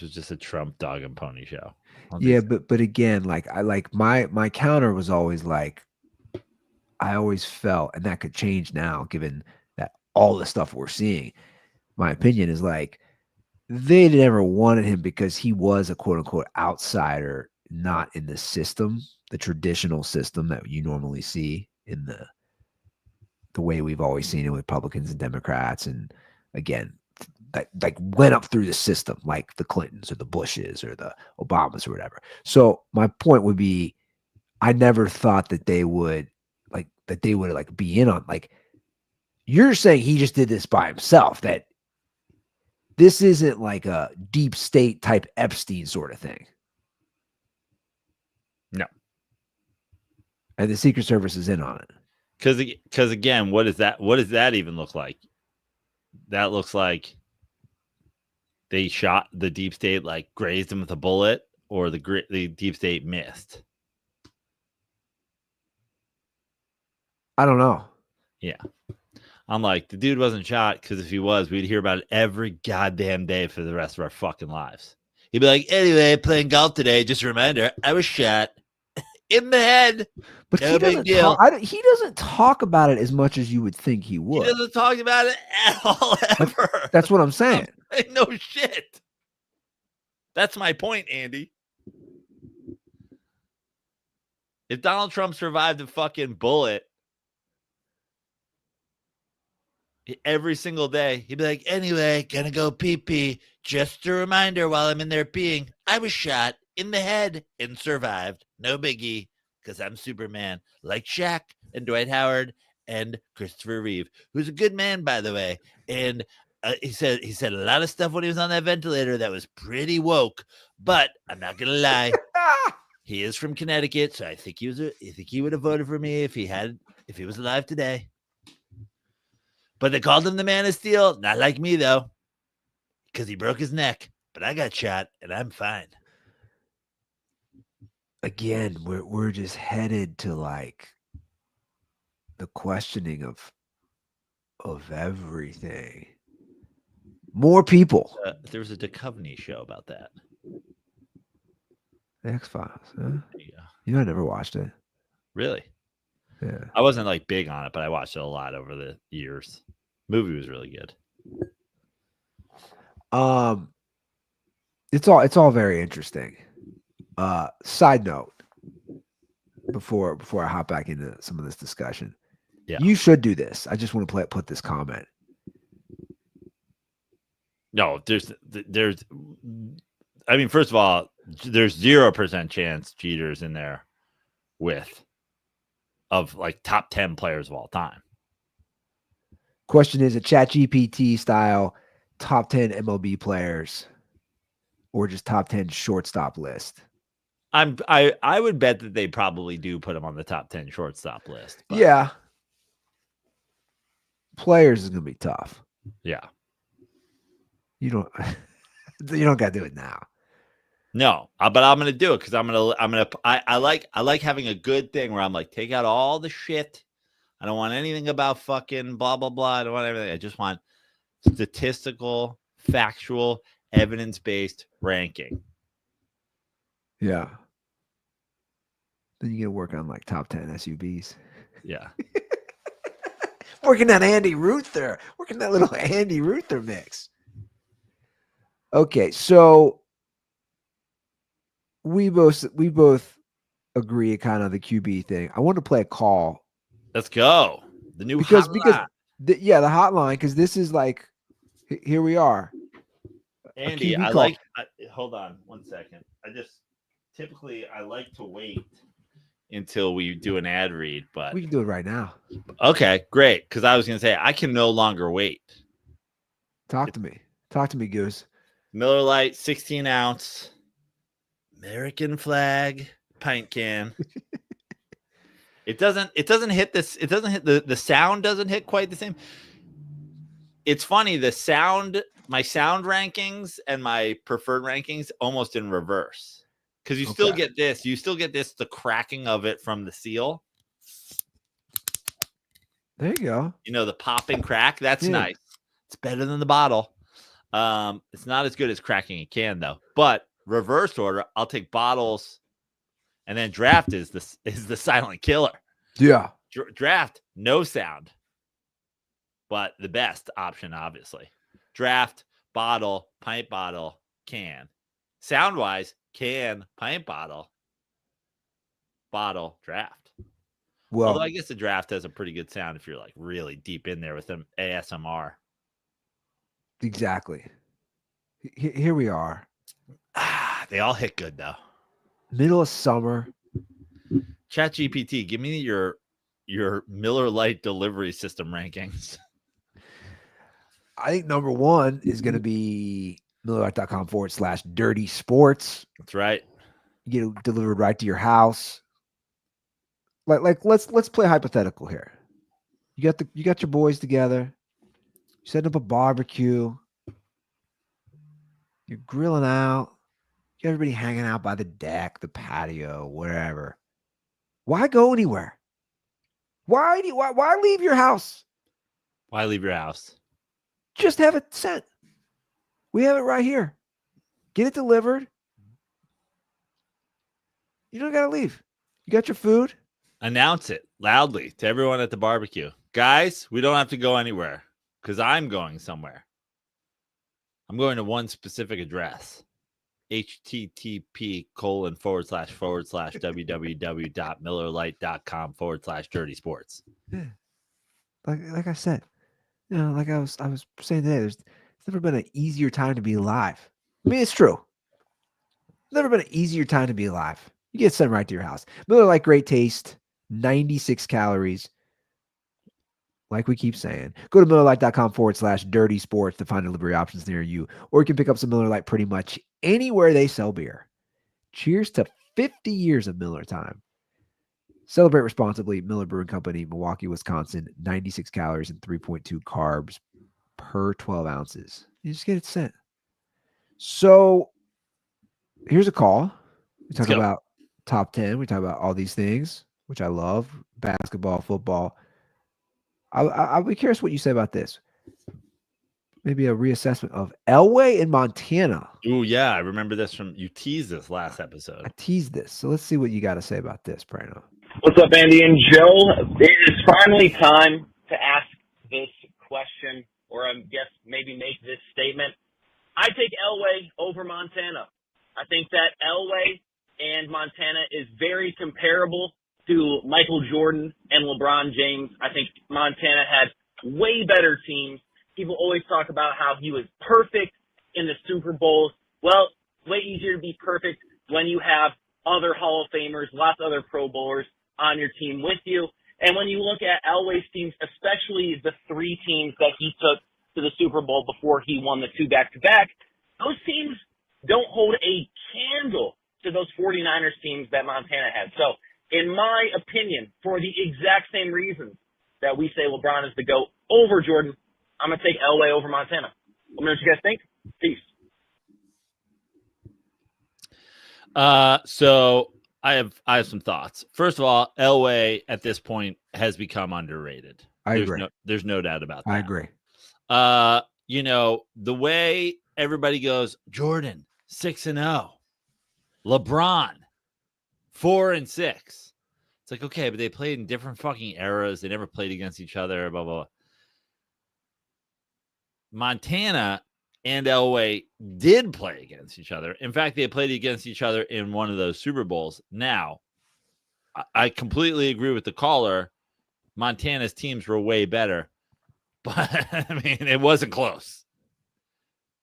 was just a Trump dog and pony show. Yeah, but again, like, my counter was always like, I always felt, and that could change now given that all the stuff we're seeing. My opinion is like, they never wanted him because he was a quote unquote outsider, not in the system, the traditional system that you normally see in the way we've always seen it with Republicans and Democrats. And again, that like went up through the system, like the Clintons or the Bushes or the Obamas or whatever. So my point would be, I never thought that they would be in on, like, you're saying he just did this by himself, that this isn't like a deep state type Epstein sort of thing. No. And the Secret Service is in on it. Because again, what does that even look like? That looks like they shot the deep state, like grazed him with a bullet, or the deep state missed? I don't know. Yeah. I'm like, the dude wasn't shot, because if he was, we'd hear about it every goddamn day for the rest of our fucking lives. He'd be like, anyway, playing golf today. Just a reminder, I was shot in the head. But No he big doesn't deal. he doesn't talk about it as much as you would think he He would. doesn't talk about it at all ever. That's what I'm saying. No shit. That's my point, Andy. If Donald Trump survived a fucking bullet every single day, he'd be like, anyway, gonna go pee-pee. Just a reminder while I'm in there peeing, I was shot in the head and survived. No biggie, because I'm Superman, like Shaq and Dwight Howard and Christopher Reeve, who's a good man, by the way. And he said a lot of stuff when he was on that ventilator that was pretty woke, but I'm not gonna lie. He is from Connecticut, so I think he would have voted for me if he was alive today. But they called him the Man of Steel. Not like me, though, because he broke his neck. But I got shot, and I'm fine. Again, we're just headed to like the questioning of everything. More people. There was a Duchovny show about that. The X-Files. Huh? Yeah. You know, I never watched it. Really? Yeah. I wasn't like big on it, but I watched it a lot over the years. Movie was really good. It's all very interesting. Side note, before I hop back into some of this discussion, yeah, you should do this. I just want to put this comment. No, there's. I mean, first of all, there's 0% chance Jeter's in there of like top 10 players of all time. Question is a ChatGPT style top 10 MLB players or just top 10 shortstop list. I would bet that they probably do put him on the top 10 shortstop list. But yeah. Players is going to be tough. Yeah. You don't got to do it now. No, but I'm going to do it because I like having a good thing where I'm like, take out all the shit. I don't want anything about fucking blah, blah, blah. I don't want everything. I just want statistical, factual, evidence-based ranking. Yeah. Then you get to work on like top 10 SUVs. Yeah. Working that Andy Ruther. Working that little Andy Ruther mix. Okay, so we both agree kind of the QB thing. I want to play a call. Let's go. The new because hotline. the hotline, because this is like, here we are. Andy, hold on 1 second. Typically I like to wait until we do an ad read, but we can do it right now. Okay, great. Because I was going to say, I can no longer wait. Talk to me, Goose. Miller Lite, 16 ounce, American flag, pint can. It doesn't hit this. It doesn't hit the sound doesn't hit quite the same. It's funny. My sound rankings and my preferred rankings almost in reverse. Because you still get this. You still get this, the cracking of it from the seal. There you go. You know, the pop and crack. That's nice. It's better than the bottle. It's not as good as cracking a can, though. But reverse order, I'll take bottles. And then draft is the silent killer. Yeah. Draft, no sound. But the best option, obviously. Draft, bottle, pint bottle, can. Sound-wise, can, pint bottle, draft. Well, although I guess the draft has a pretty good sound if you're like really deep in there with an ASMR. Exactly. Here we are. They all hit good, though. Middle of summer. ChatGPT, give me your Miller Lite delivery system rankings. I think number one is going to be MillerLite.com/dirty sports. That's right. You get it delivered right to your house. Like let's play hypothetical here. You got your boys together. You set up a barbecue. You're grilling out. You got everybody hanging out by the deck, the patio, wherever. Why go anywhere? Why leave your house? Why leave your house? Just have it sent. We have it right here. Get it delivered. You don't got to leave. You got your food. Announce it loudly to everyone at the barbecue. Guys, we don't have to go anywhere because I'm going somewhere. I'm going to one specific address. http://www.millerlight.com/dirty sports. Yeah. Like I said, like I was saying today, there's never been an easier time to be alive. I mean, it's true. Never been an easier time to be alive. You get sent right to your house. Miller Lite, great taste, 96 calories. Like we keep saying, go to MillerLite.com/dirty sports to find delivery options near you, or you can pick up some Miller Lite pretty much anywhere they sell beer. Cheers to 50 years of Miller time. Celebrate responsibly. Miller Brewing Company, Milwaukee, Wisconsin. 96 calories and 3.2 carbs per 12 ounces. You just get it sent. So here's a call. We talk about top 10. We talk about all these things, which I love. Basketball, football. I'll be curious what you say about this. Maybe a reassessment of Elway in Montana. Oh, yeah. I remember this from you teased this last episode. I teased this. So let's see what you got to say about this, Prano. What's up, Andy and Joe? It is finally time to ask this question, or I guess maybe make this statement. I take Elway over Montana. I think that Elway and Montana is very comparable to Michael Jordan and LeBron James. I think Montana had way better teams. People always talk about how he was perfect in the Super Bowls. Well, way easier to be perfect when you have other Hall of Famers, lots of other Pro Bowlers on your team with you. And when you look at Elway's teams, especially the three teams that he took to the Super Bowl before he won the two back-to-back, those teams don't hold a candle to those 49ers teams that Montana had. So, in my opinion, for the exact same reasons that we say LeBron is the GOAT over Jordan, I'm going to take Elway over Montana. Let me know what you guys think. Peace. So I have some thoughts. First of all, Elway at this point has become underrated. I agree. There's no doubt about that. I agree. The way everybody goes, Jordan 6-0, LeBron 4-6. It's like, okay, but they played in different fucking eras. They never played against each other, blah, blah, blah. Montana and Elway did play against each other. In fact, they played against each other in one of those Super Bowls. Now, I completely agree with the caller. Montana's teams were way better, but I mean, it wasn't close.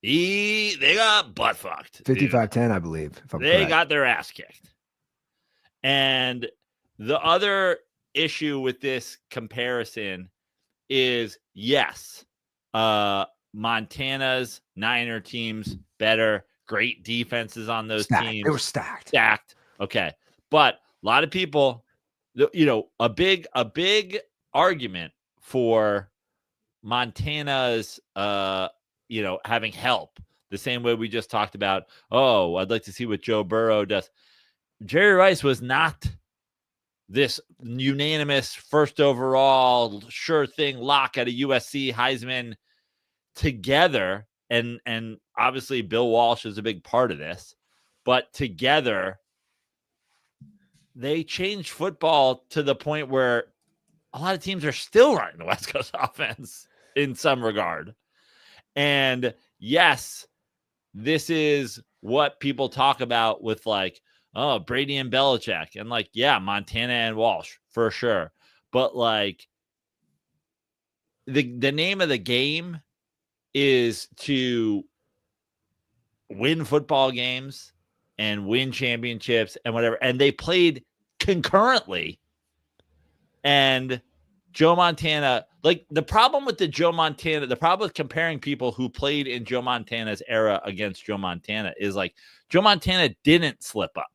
They got butt fucked. 55-10, I believe. They got their ass kicked. And the other issue with this comparison is, yes, Montana's Niner teams better, great defenses on those teams. They were stacked. Okay. But a lot of people, a big argument for Montana's, having help, the same way we just talked about, I'd like to see what Joe Burrow does. Jerry Rice was not this unanimous first overall sure thing lock at a USC Heisman together. And obviously Bill Walsh is a big part of this, but together they changed football to the point where a lot of teams are still running the West Coast offense in some regard. And yes, this is what people talk about with like, Brady and Belichick, and like, yeah, Montana and Walsh for sure. But like the name of the game is to win football games and win championships and whatever. And they played concurrently. And Joe Montana, like the problem with the problem with comparing people who played in Joe Montana's era against Joe Montana is like Joe Montana didn't slip up.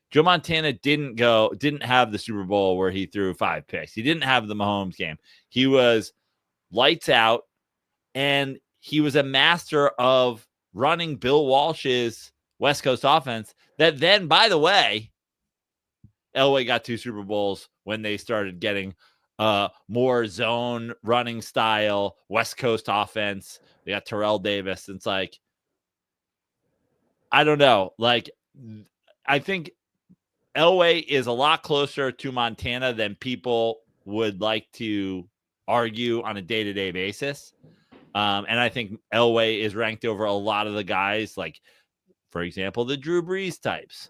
Joe Montana didn't have the Super Bowl where he threw 5 picks. He didn't have the Mahomes game. He was lights out, and he was a master of running Bill Walsh's West Coast offense that then, by the way, Elway got 2 Super Bowls when they started getting more zone running style, West Coast offense. They got Terrell Davis. It's like, I don't know. Like, I think Elway is a lot closer to Montana than people would like to argue on a day-to-day basis. And I think Elway is ranked over a lot of the guys, like, for example, the Drew Brees types,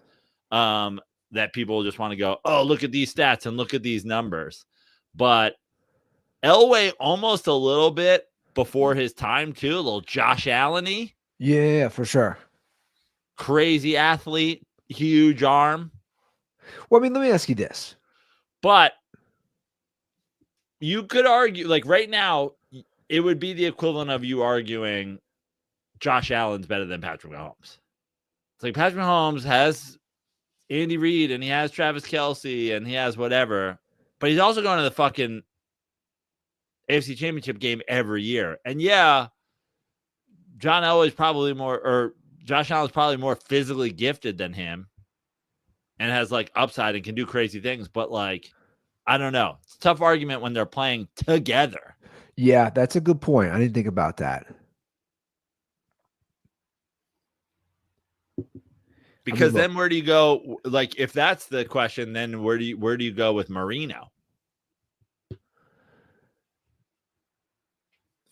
that people just want to go, oh, look at these stats and look at these numbers. But Elway almost a little bit before his time, too, a little Josh Allen-y. Yeah, for sure. Crazy athlete, huge arm. Well, I mean, let me ask you this. But you could argue, like right now, it would be the equivalent of you arguing Josh Allen's better than Patrick Mahomes. It's like Patrick Mahomes has Andy Reid and he has Travis Kelce and he has whatever, but he's also going to the fucking AFC Championship game every year. And yeah, Josh Allen's probably more physically gifted than him and has like upside and can do crazy things. But like, I don't know. It's a tough argument when they're playing together. Yeah, that's a good point. I didn't think about that. Because then where do you go? Like, if that's the question, then where do you go with Marino?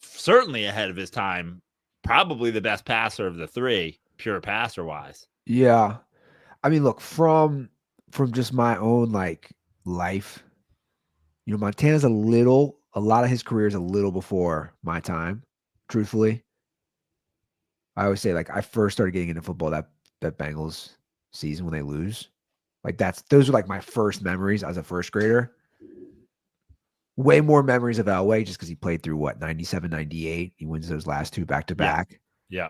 Certainly ahead of his time, probably the best passer of the 3, pure passer wise. Yeah. I mean, look, from just my own like life, you know, Montana's a lot of his career is a little before my time, truthfully. I always say, like, I first started getting into football that Bengals season when they lose. Like, those are like my first memories as a first grader. Way more memories of Elway just because he played through 97, 98. He wins those last 2 back to back. Yeah.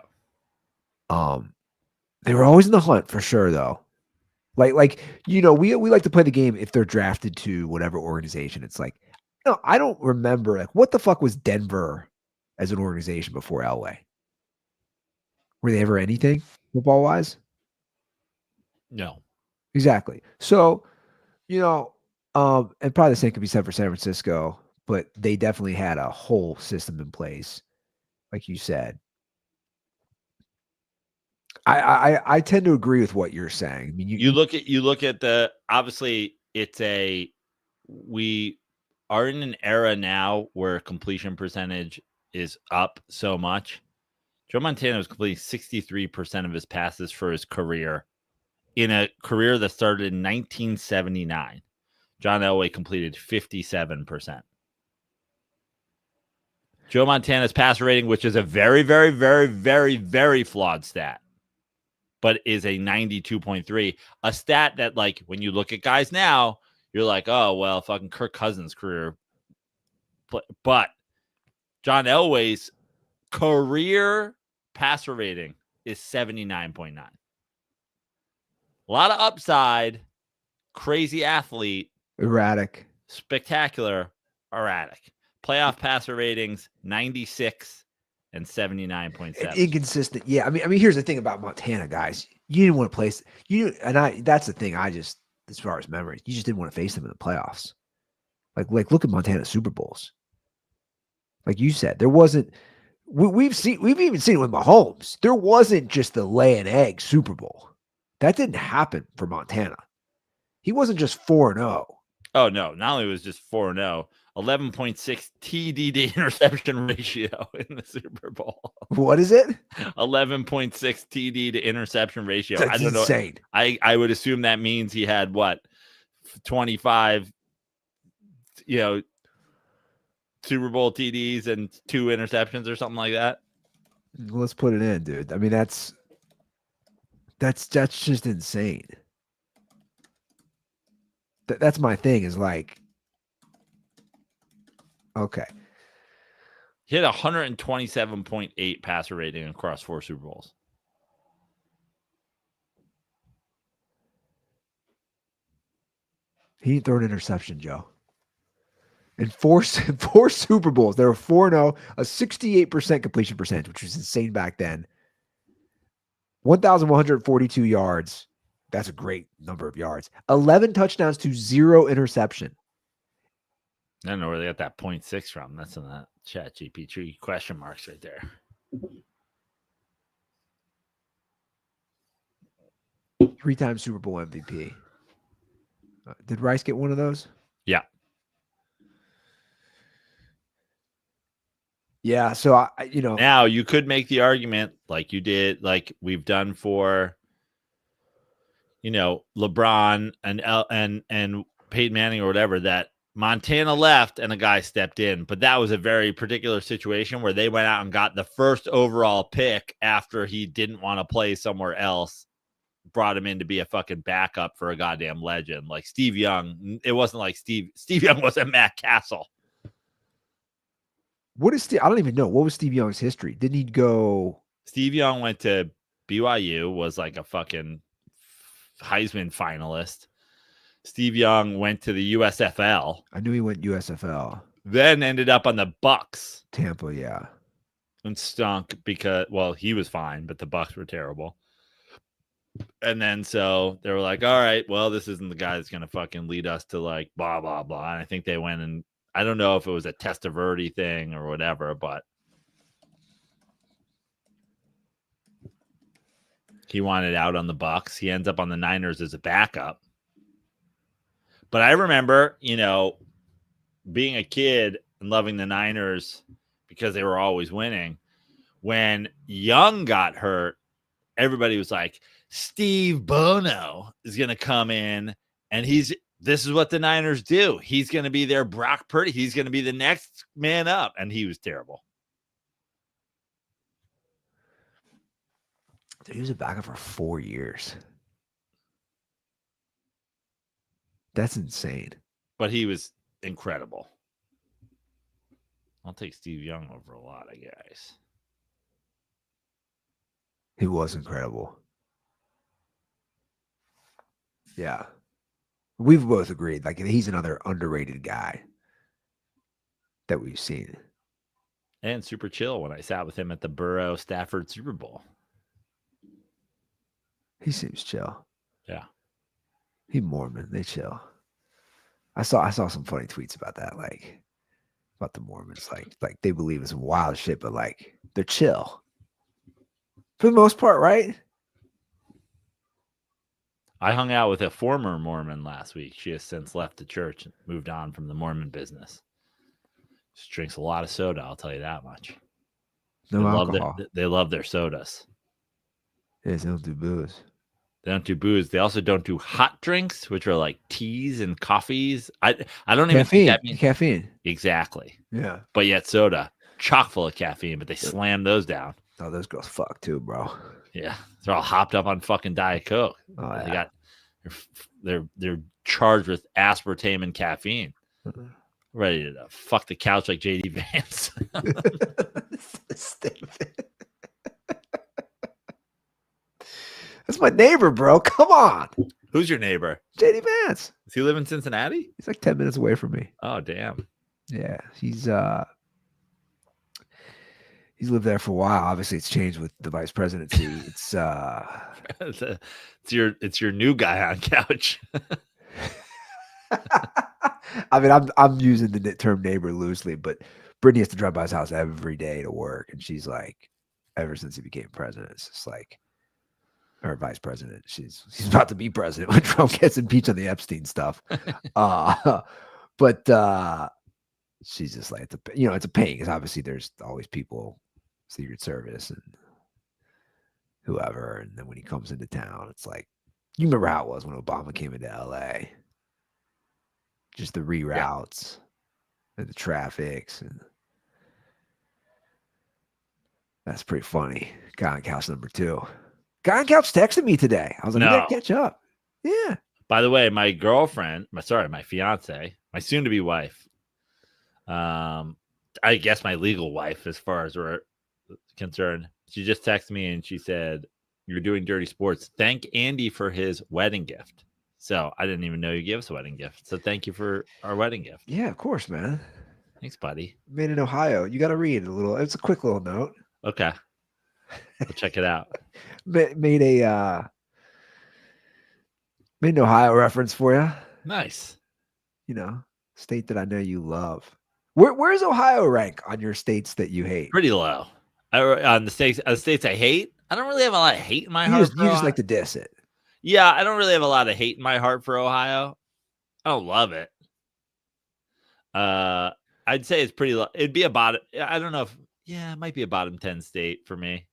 They were always in the hunt for sure, though. Like you know, we like to play the game if they're drafted to whatever organization. It's like, no, I don't remember. Like, what the fuck was Denver as an organization before Elway? Were they ever anything football wise? No. Exactly. So, you know, and probably the same could be said for San Francisco, but they definitely had a whole system in place, like you said. I tend to agree with what you're saying. I mean, you look at the, obviously we are in an era now where completion percentage is up so much. Joe Montana was completing 63% of his passes for his career in a career that started in 1979. John Elway completed 57%. Joe Montana's passer rating, which is a very, very, very, very, very flawed stat, but is a 92.3, a stat that, like, when you look at guys now, you're like, oh, well, fucking Kirk Cousins' career. But John Elway's career passer rating is 79.9. A lot of upside, crazy athlete. erratic. Spectacular, erratic. Playoff passer ratings, 96 and 79.7. Inconsistent. Yeah. I mean, here's the thing about Montana, guys. You didn't want to place that's the thing. As far as memories, you just didn't want to face them in the playoffs. Like look at Montana Super Bowls. Like you said, there wasn't, we've even seen it with Mahomes. There wasn't just the lay an egg Super Bowl. That didn't happen for Montana. He wasn't just 4-0. Oh, no. Not only was just 4-0, 11.6 TD to interception ratio in the Super Bowl. What is it? 11.6 TD to interception ratio. That's I don't insane. know. I would assume that means he had what? 25, Super Bowl TDs and 2 interceptions or something like that. Let's put it in, dude. I mean, that's just insane. That's my thing is like, okay. He had 127.8 passer rating across 4 Super Bowls. He didn't throw an interception, Joe. In four Super Bowls, they were 4-0, a 68% completion percentage, which was insane back then. 1,142 yards. That's a great number of yards. 11 touchdowns to 0 interception. I don't know where they got that 0.6 from. That's in that ChatGPT question marks right there. Three-time Super Bowl MVP. Did Rice get one of those? Yeah. Yeah. So now you could make the argument like you did, like we've done for, LeBron and Peyton Manning or whatever, that Montana left and a guy stepped in, but that was a very particular situation where they went out and got the first overall pick after he didn't want to play somewhere else, brought him in to be a fucking backup for a goddamn legend like Steve Young. It wasn't like Steve Young wasn't Matt Castle. What is I don't even know. What was Steve Young's history? Didn't he go? Steve Young went to BYU, was like a fucking Heisman finalist. Steve Young went to the USFL. I knew he went USFL. Then ended up on the Bucks. Tampa, yeah. And stunk because, well, he was fine, but the Bucks were terrible. And then so they were like, all right, well, this isn't the guy that's going to fucking lead us to like blah, blah, blah. And I think they went and I don't know if it was a Testaverde thing or whatever, but he wanted out on the Bucks. He ends up on the Niners as a backup. But I remember, being a kid and loving the Niners because they were always winning. When Young got hurt, everybody was like, Steve Bono is going to come in and this is what the Niners do. He's going to be their Brock Purdy. He's going to be the next man up. And he was terrible. Dude, he was a backup for 4 years. That's insane. But he was incredible. I'll take Steve Young over a lot of guys. He was incredible. Yeah. We've both agreed. Like, he's another underrated guy that we've seen. And super chill when I sat with him at the Burrow Stafford Super Bowl. He seems chill. Yeah. He Mormon. They chill. I saw some funny tweets about that, like about the Mormons. Like they believe in some wild shit, but like they're chill. For the most part, right? I hung out with a former Mormon last week. She has since left the church and moved on from the Mormon business. She drinks a lot of soda, I'll tell you that much. No alcohol. They love their sodas. Yes, they don't do booze. They don't do booze. They also don't do hot drinks, which are like teas and coffees. I don't even think that means caffeine. Exactly. Yeah. But yet soda, chock full of caffeine, but they slam those down. Oh, those girls fuck too, bro. Yeah. They're all hopped up on fucking Diet Coke. Oh, yeah. They got they're charged with aspartame and caffeine. Ready to fuck the couch like JD Vance. That's my neighbor, bro. Come on. Who's your neighbor? JD Vance. Does he live in Cincinnati? He's like 10 minutes away from me. Oh, damn. Yeah. He's lived there for a while. Obviously, it's changed with the vice presidency. It's it's your new guy on couch. I mean, I'm using the term neighbor loosely, but Brittany has to drive by his house every day to work, and she's like, ever since he became president, it's just like, or vice president, he's about to be president when Trump gets impeached on the Epstein stuff. But she's just like, it's a pain because obviously there's always people, Secret Service and whoever, and then when he comes into town, it's like, you remember how it was when Obama came into LA. Just the reroutes and the traffics, and that's pretty funny. Guy on couch number 2. Guy on couch texted me today. I was like, we gotta catch up. Yeah. By the way, my girlfriend, my fiance, my soon-to-be wife, I guess my legal wife, as far as we're concerned, she just texted me and she said, "You're doing Dirty Sports. Thank Andy for his wedding gift." So I didn't even know you gave us a wedding gift. So thank you for our wedding gift. Yeah, of course, man. Thanks, buddy. Made in Ohio. You got to read a little. It's a quick little note. Okay. I'll check it out. Made an Ohio reference for you. Nice. You know, state that I know you love. Where's Ohio rank on your states that you hate? Pretty low. On the states I hate, I don't really have a lot of hate in my heart. You just like to diss it. Yeah, I don't really have a lot of hate in my heart for Ohio. I don't love it. I'd say it's pretty low. It'd be a bottom. I don't know if it might be a bottom 10 state for me.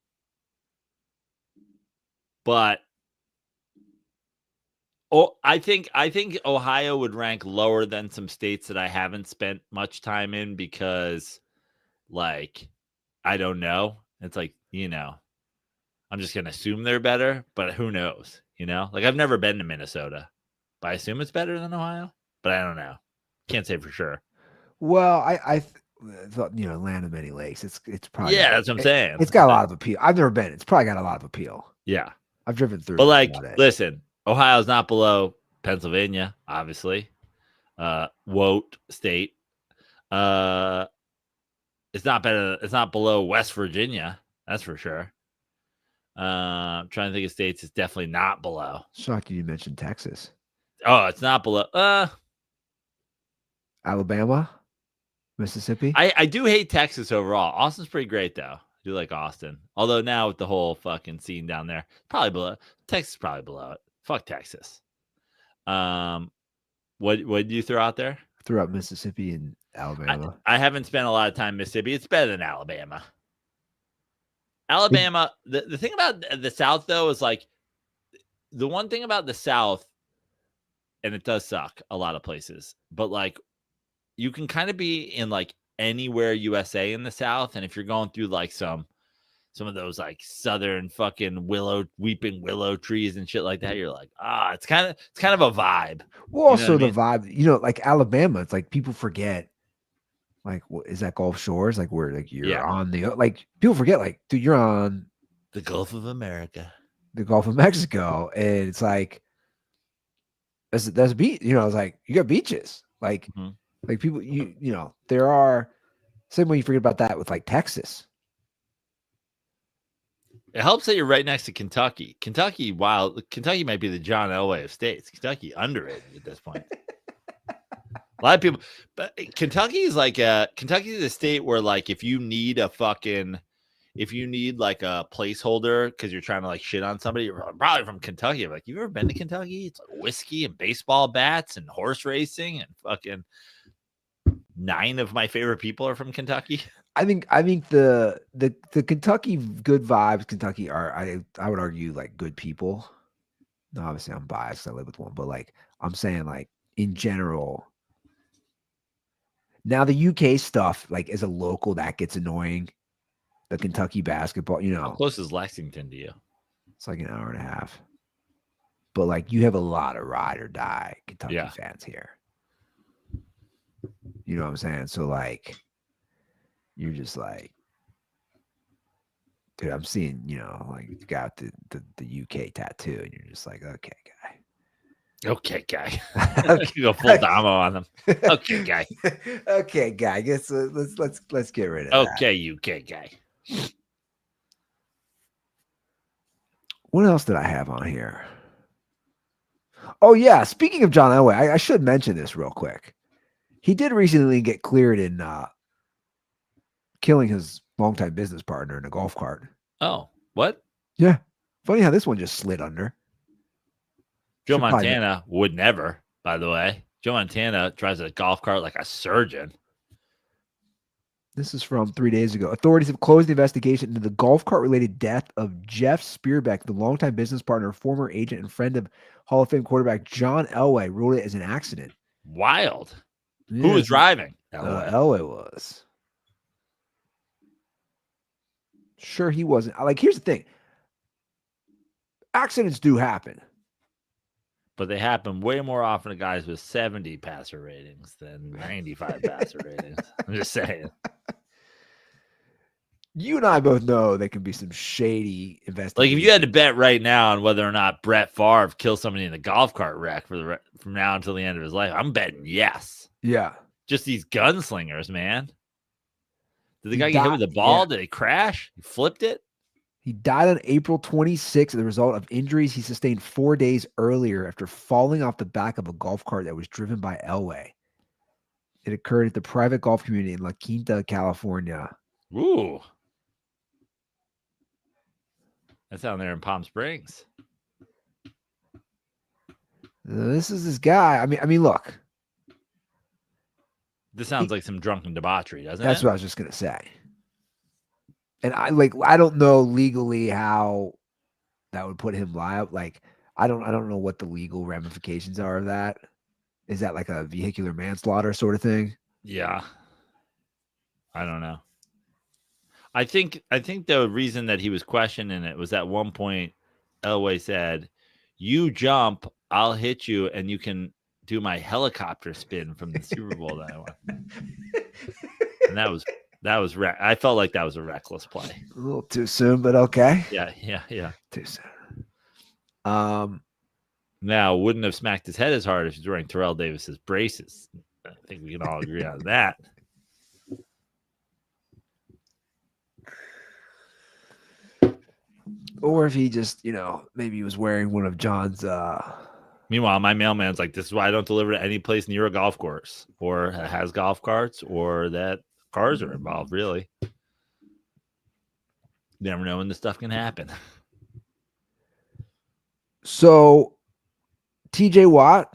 But I think Ohio would rank lower than some states that I haven't spent much time in because, like, I don't know. It's like, I'm just gonna assume they're better, but who knows? Like I've never been to Minnesota, but I assume it's better than Ohio. But I don't know. Can't say for sure. Well, I thought Land of Many Lakes. It's probably that's what I'm saying. It's got a lot of appeal. I've never been. It's probably got a lot of appeal. Yeah, I've driven through. But like, listen, Ohio's not below Pennsylvania, obviously. Woat state. It's not better. It's not below West Virginia. That's for sure. I'm trying to think of states. It's definitely not below. Shocked you mentioned Texas. Oh, it's not below. Alabama, Mississippi. I do hate Texas overall. Austin's pretty great though. I do like Austin. Although now with the whole fucking scene down there, probably below. Texas is probably below it. Fuck Texas. What did you throw out there? Threw out Mississippi and Alabama. I haven't spent a lot of time in Mississippi. It's better than Alabama. Alabama, the thing about the South, though, is like the one thing about the South, and it does suck a lot of places, but like you can kind of be in like anywhere USA in the South. And if you're going through like some of those like southern fucking weeping willow trees and shit like that, you're like, it's kind of a vibe. Well, also the vibe, like Alabama, it's like people forget. Like, is that Gulf Shores? Like, where like you're on the people forget, like, dude, you're on the Gulf of America, the Gulf of Mexico, and it's like that's a beach. It's like you got beaches, like like people, there are same way you forget about that with like Texas. It helps that you're right next to Kentucky. Kentucky might be the John Elway of states. Kentucky underrated at this point. A lot of people, but Kentucky is a state where like if you need like a placeholder because you're trying to like shit on somebody, you're probably from Kentucky. I'm like, you ever been to Kentucky? It's like whiskey and baseball bats and horse racing and fucking 9 of my favorite people are from Kentucky. I think the Kentucky good vibes, Kentucky are I would argue like good people. No, obviously I'm biased. I live with one, but like I'm saying like in general. Now the UK stuff, like as a local, that gets annoying. The Kentucky basketball, How close is Lexington to you? It's like an hour and a half. But like you have a lot of ride or die Kentucky fans here. You know what I'm saying? So like you're just like, dude, I'm seeing, like you got the UK tattoo, and you're just like, okay, guy. Okay, guy. You go full Damo on them. Okay, guy. Okay, guy. I guess let's get rid of that. Okay, UK guy. What else did I have on here? Oh yeah, speaking of John Elway, I should mention this real quick. He did recently get cleared in killing his longtime business partner in a golf cart. Oh, what? Yeah. Funny how this one just slid under. Joe Montana would never, by the way. Joe Montana drives a golf cart like a surgeon. This is from 3 days ago. Authorities have closed the investigation into the golf cart-related death of Jeff Spearbeck, the longtime business partner, former agent, and friend of Hall of Fame quarterback John Elway. Ruled it as an accident. Wild. Yeah. Who was driving? Elway was. Sure, he wasn't. Like, here's the thing. Accidents do happen. But they happen way more often to guys with 70 passer ratings than 95 passer ratings. I'm just saying. You and I both know there can be some shady investigation. Like if you had to bet right now on whether or not Brett Favre kills somebody in a golf cart wreck from now until the end of his life, I'm betting yes. Yeah. Just these gunslingers, man. Did the guy get hit with the ball? Yeah. Did he crash? He flipped it? He died on April 26th as a result of injuries he sustained 4 days earlier after falling off the back of a golf cart that was driven by Elway. It occurred at the private golf community in La Quinta, California. Ooh. That's down there in Palm Springs. This is this guy. I mean, look. This sounds like some drunken debauchery, doesn't That's it? what I was just gonna say. And I don't know legally how that would put him liable. Like, I don't know what the legal ramifications are of that. Is that like a vehicular manslaughter sort of thing? Yeah. I don't know. I think the reason that he was questioning it was at one point Elway said, "You jump, I'll hit you, and you can do my helicopter spin from the Super Bowl that I won." And that was I felt like that was a reckless play. A little too soon, but okay. Yeah. Too soon. Now, wouldn't have smacked his head as hard if he's wearing Terrell Davis's braces. I think we can all agree on that. Or if he just, maybe he was wearing one of John's. Meanwhile, my mailman's like, "This is why I don't deliver to any place near a golf course or has golf carts or that cars are involved, really. You never know when this stuff can happen." So, TJ Watt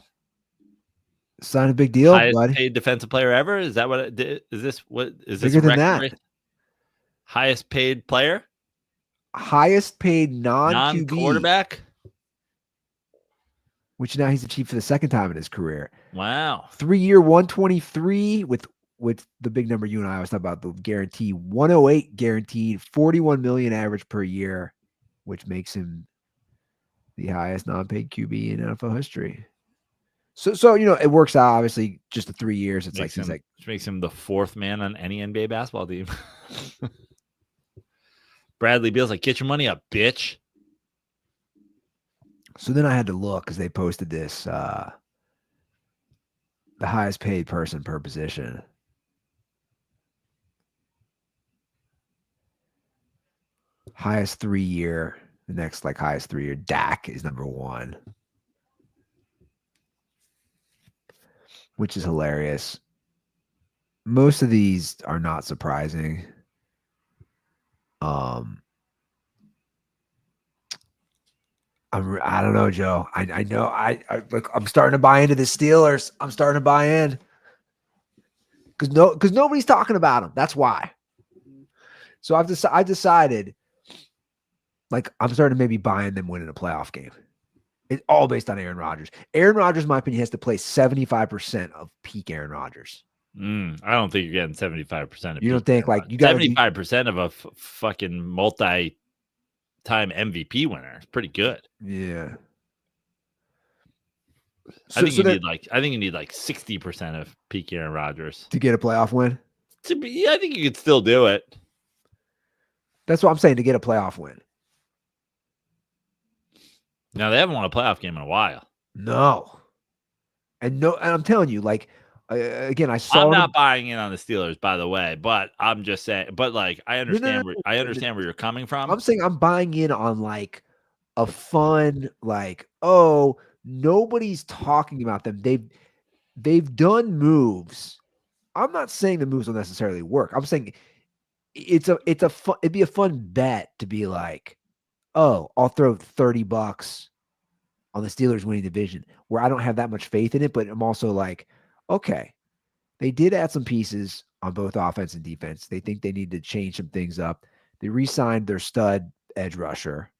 signed a big deal, Highest buddy. paid defensive player ever? Is that what it did? Is this Bigger than that? right? Highest paid player? Highest paid non-QB Non-quarterback? which now he's achieved for the second time in his career. Wow. 3-year 123 with the big number you and I always talk about, the guarantee, 108 guaranteed, 41 million average per year, which makes him the highest non-paid QB in NFL history. So it works out. Obviously, just the 3 years. It's Which makes him the fourth man on any NBA basketball team. Bradley Beal's like, "Get your money up, bitch." So then I had to look because they posted this, the highest paid person per position. Highest 3-year, the next highest 3-year, Dak is number 1, which is hilarious. Most of these are not surprising. I don't know, Joe. I know. Look, I'm starting to buy into the Steelers. I'm starting to buy in because nobody's talking about them. That's why. So I decided, I'm starting to maybe buy in them winning a playoff game. It's all based on Aaron Rodgers. Aaron Rodgers, in my opinion, has to play 75% of peak Aaron Rodgers. I don't think you're getting 75% of. You don't think you got 75% of a fucking multi-time MVP winner? It's pretty good. Yeah. I think you need 60% of peak Aaron Rodgers to get a playoff win. I think you could still do it. That's what I'm saying, to get a playoff win. Now, they haven't won a playoff game in a while. No. And I'm telling you, again, I'm not buying in on the Steelers, by the way, but I'm just saying. But I understand where you're coming from. I'm saying I'm buying in on a fun, oh, nobody's talking about them. They've done moves. I'm not saying the moves will necessarily work. I'm saying it'd be a fun bet to be oh, I'll throw $30 on the Steelers winning division, where I don't have that much faith in it, but I'm also okay, they did add some pieces on both offense and defense. They think they need to change some things up. They re-signed their stud edge rusher.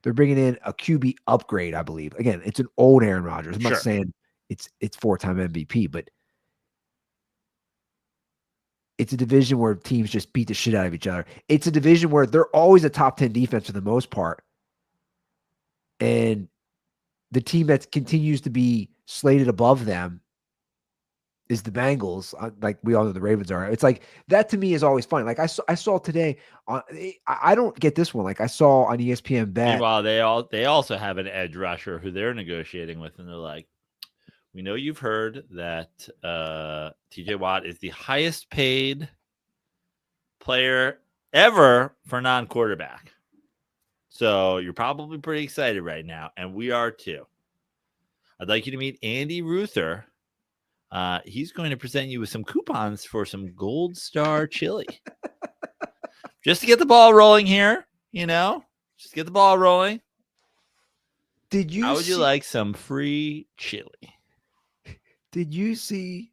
They're bringing in a QB upgrade, I believe. Again, it's an old Aaron Rodgers. I'm not saying it's 4-time MVP, but it's a division where teams just beat the shit out of each other. It's a division where they're always a top 10 defense for the most part. And the team that continues to be slated above them is the Bengals. We all know the Ravens are. It's that to me is always fun. I saw today I don't get this one. I saw on ESPN bet. Meanwhile, they also have an edge rusher who they're negotiating with, and they're like, "We know you've heard that TJ Watt is the highest paid player ever for non-quarterback." So you're probably pretty excited right now, and we are too. I'd like you to meet Andy Ruther. He's going to present you with some coupons for some Gold Star chili. Just to get the ball rolling here, just get the ball rolling. Did you How would you like some free chili? Did you see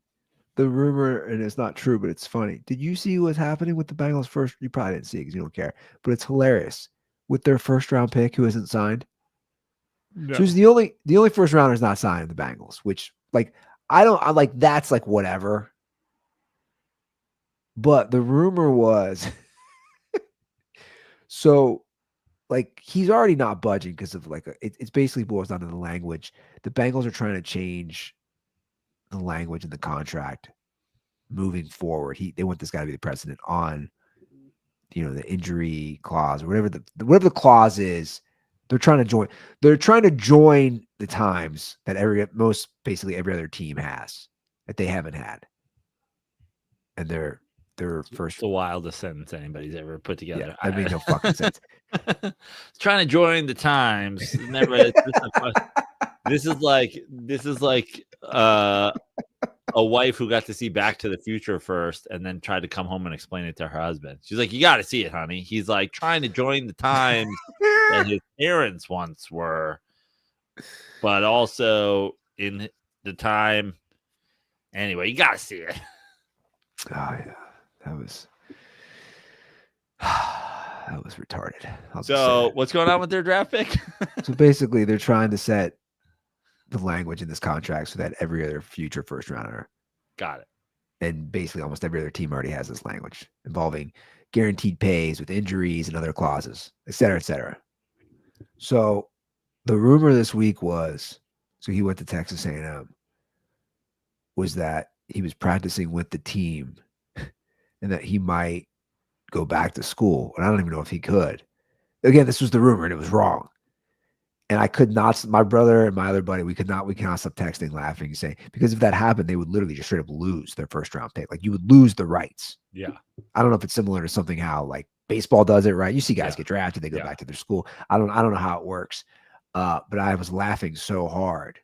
the rumor? And it's not true, but it's funny. Did you see what's happening with the Bengals first? You probably didn't see it because you don't care, but it's hilarious with their first round pick who isn't signed. No. So he's the only first rounder is not signed in the Bengals, which I'm like, that's like whatever. But the rumor was so like he's already not budging because of like it's basically boils down to the language. The Bengals are trying to change the language in the contract moving forward. They want this guy to be the president on the injury clause or whatever the clause is. They're trying to join the times that basically every other team has that they haven't had. And they're first. It's the wildest sentence anybody's ever put together. Yeah, that made no fucking sense. It's trying to join the times. This is like a wife who got to see Back to the Future first and then tried to come home and explain it to her husband. She's like, you got to see it, honey. He's like trying to join the times that his parents once were, but also in the time. Anyway, you got to see it. Oh yeah, that was retarded. So what's going on with their draft pick? So basically, they're trying to set the language in this contract so that every other future first rounder. Got it. And basically almost every other team already has this language involving guaranteed pays with injuries and other clauses, et cetera, et cetera. So the rumor this week was, so he went to Texas A&M, was that he was practicing with the team and that he might go back to school. And I don't even know if he could. Again, this was the rumor and it was wrong. And I could not, my brother and my other buddy, we cannot stop texting, laughing, and saying, because if that happened, they would literally just straight up lose their first round pick. Like you would lose the rights. Yeah. I don't know if it's similar to something how like baseball does it, right? You see guys get drafted, they go back to their school. I don't know how it works. But I was laughing so hard.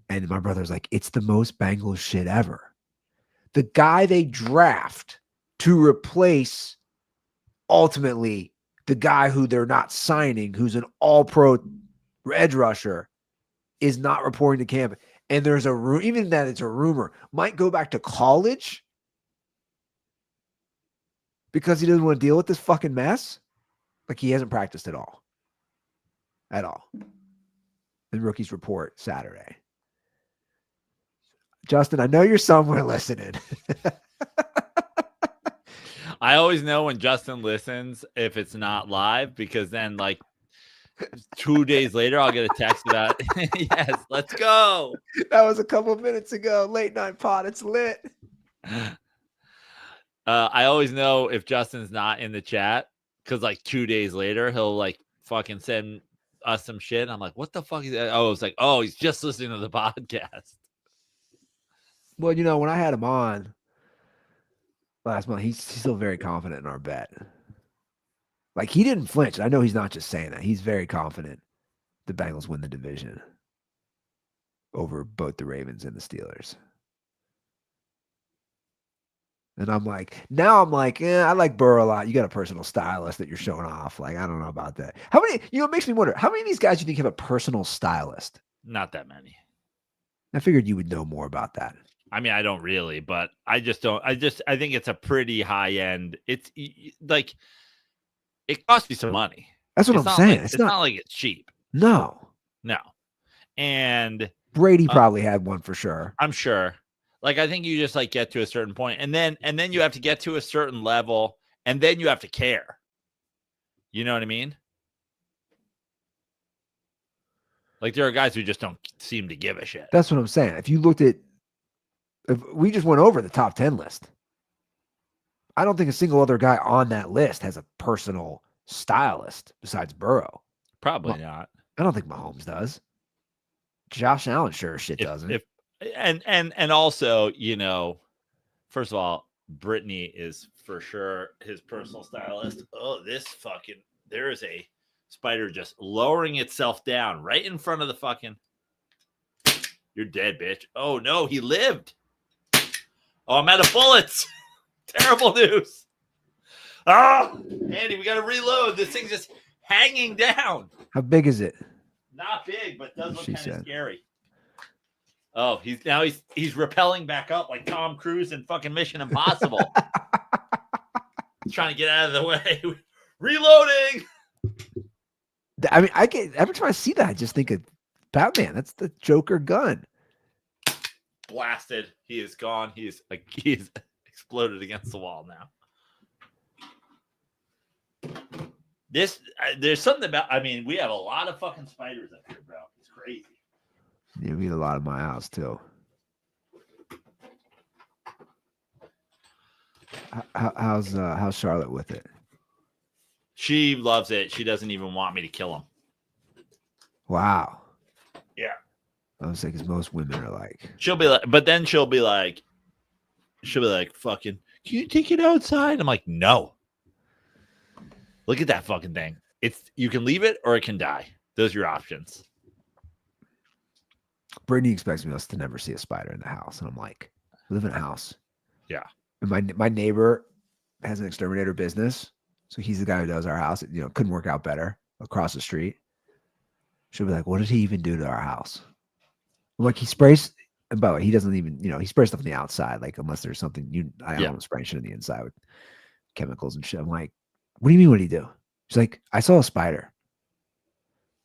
And my brother's like, it's the most Bengals shit ever. The guy they draft to replace ultimately the guy who they're not signing, who's an all-pro edge rusher, is not reporting to camp. And there's even that it's a rumor, might go back to college because he doesn't want to deal with this fucking mess. Like he hasn't practiced at all. At all. And rookies report Saturday. Justin, I know you're somewhere listening. I always know when Justin listens if it's not live, because then like 2 days later I'll get a text about yes, let's go. That was a couple of minutes ago. Late night pod, it's lit. I always know if Justin's not in the chat because like 2 days later he'll like fucking send us some shit. I'm like, what the fuck is that? Oh, it's like, oh, he's just listening to the podcast. Well, when I had him on last month, he's still very confident in our bet. Like he didn't flinch. I know he's not just saying that. He's very confident the Bengals win the division over both the Ravens and the Steelers. And I'm like, I like Burrow a lot. You got a personal stylist that you're showing off. Like, I don't know about that. How many, it makes me wonder, how many of these guys do you think have a personal stylist? Not that many. I figured you would know more about that. I mean, I don't really, but I just don't. I think it's a pretty high end. It's like it costs you some money. That's what I'm saying. It's not like it's cheap. No. And Brady probably had one for sure. I'm sure. Like I think you just like get to a certain point, and then you have to get to a certain level, and then you have to care. You know what I mean? Like there are guys who just don't seem to give a shit. That's what I'm saying. If we just went over the top 10 list, I don't think a single other guy on that list has a personal stylist besides Burrow. Probably not. I don't think Mahomes does. Josh Allen sure as shit doesn't. And also, first of all, Brittany is for sure his personal stylist. Oh, there is a Spider just lowering itself down right in front of the fucking. You're dead, bitch. Oh no, he lived. Oh, I'm out of bullets. Terrible news. Oh, Andy, we got to reload. This thing's just hanging down. How big is it? Not big, but does look She kind of said. scary. Oh, he's rappelling back up like Tom Cruise in fucking Mission Impossible. He's trying to get out of the way. Reloading. I mean, every time I see that, I just think of Batman. That's the Joker gun. Blasted. He is gone. He's exploded against the wall now. There's something about. I mean, we have a lot of fucking spiders up here, bro. It's crazy. Yeah, we get a lot of my house too. How's Charlotte with it? She loves it. She doesn't even want me to kill him. Wow. Yeah. I was like, because most women are like. She'll be like, fucking, can you take it outside? I'm like, no. Look at that fucking thing. You can leave it or it can die. Those are your options. Brittany expects us to never see a spider in the house. And I'm like, we live in a house. Yeah. And my neighbor has an exterminator business. So he's the guy who does our house. It, couldn't work out better across the street. She'll be like, what did he even do to our house? I'm like, he sprays. And by the way, he doesn't even, he sprays stuff on the outside. Like, unless there's something I don't spray shit on the inside with chemicals and shit. I'm like, what do you mean? What did he do? She's like, I saw a spider.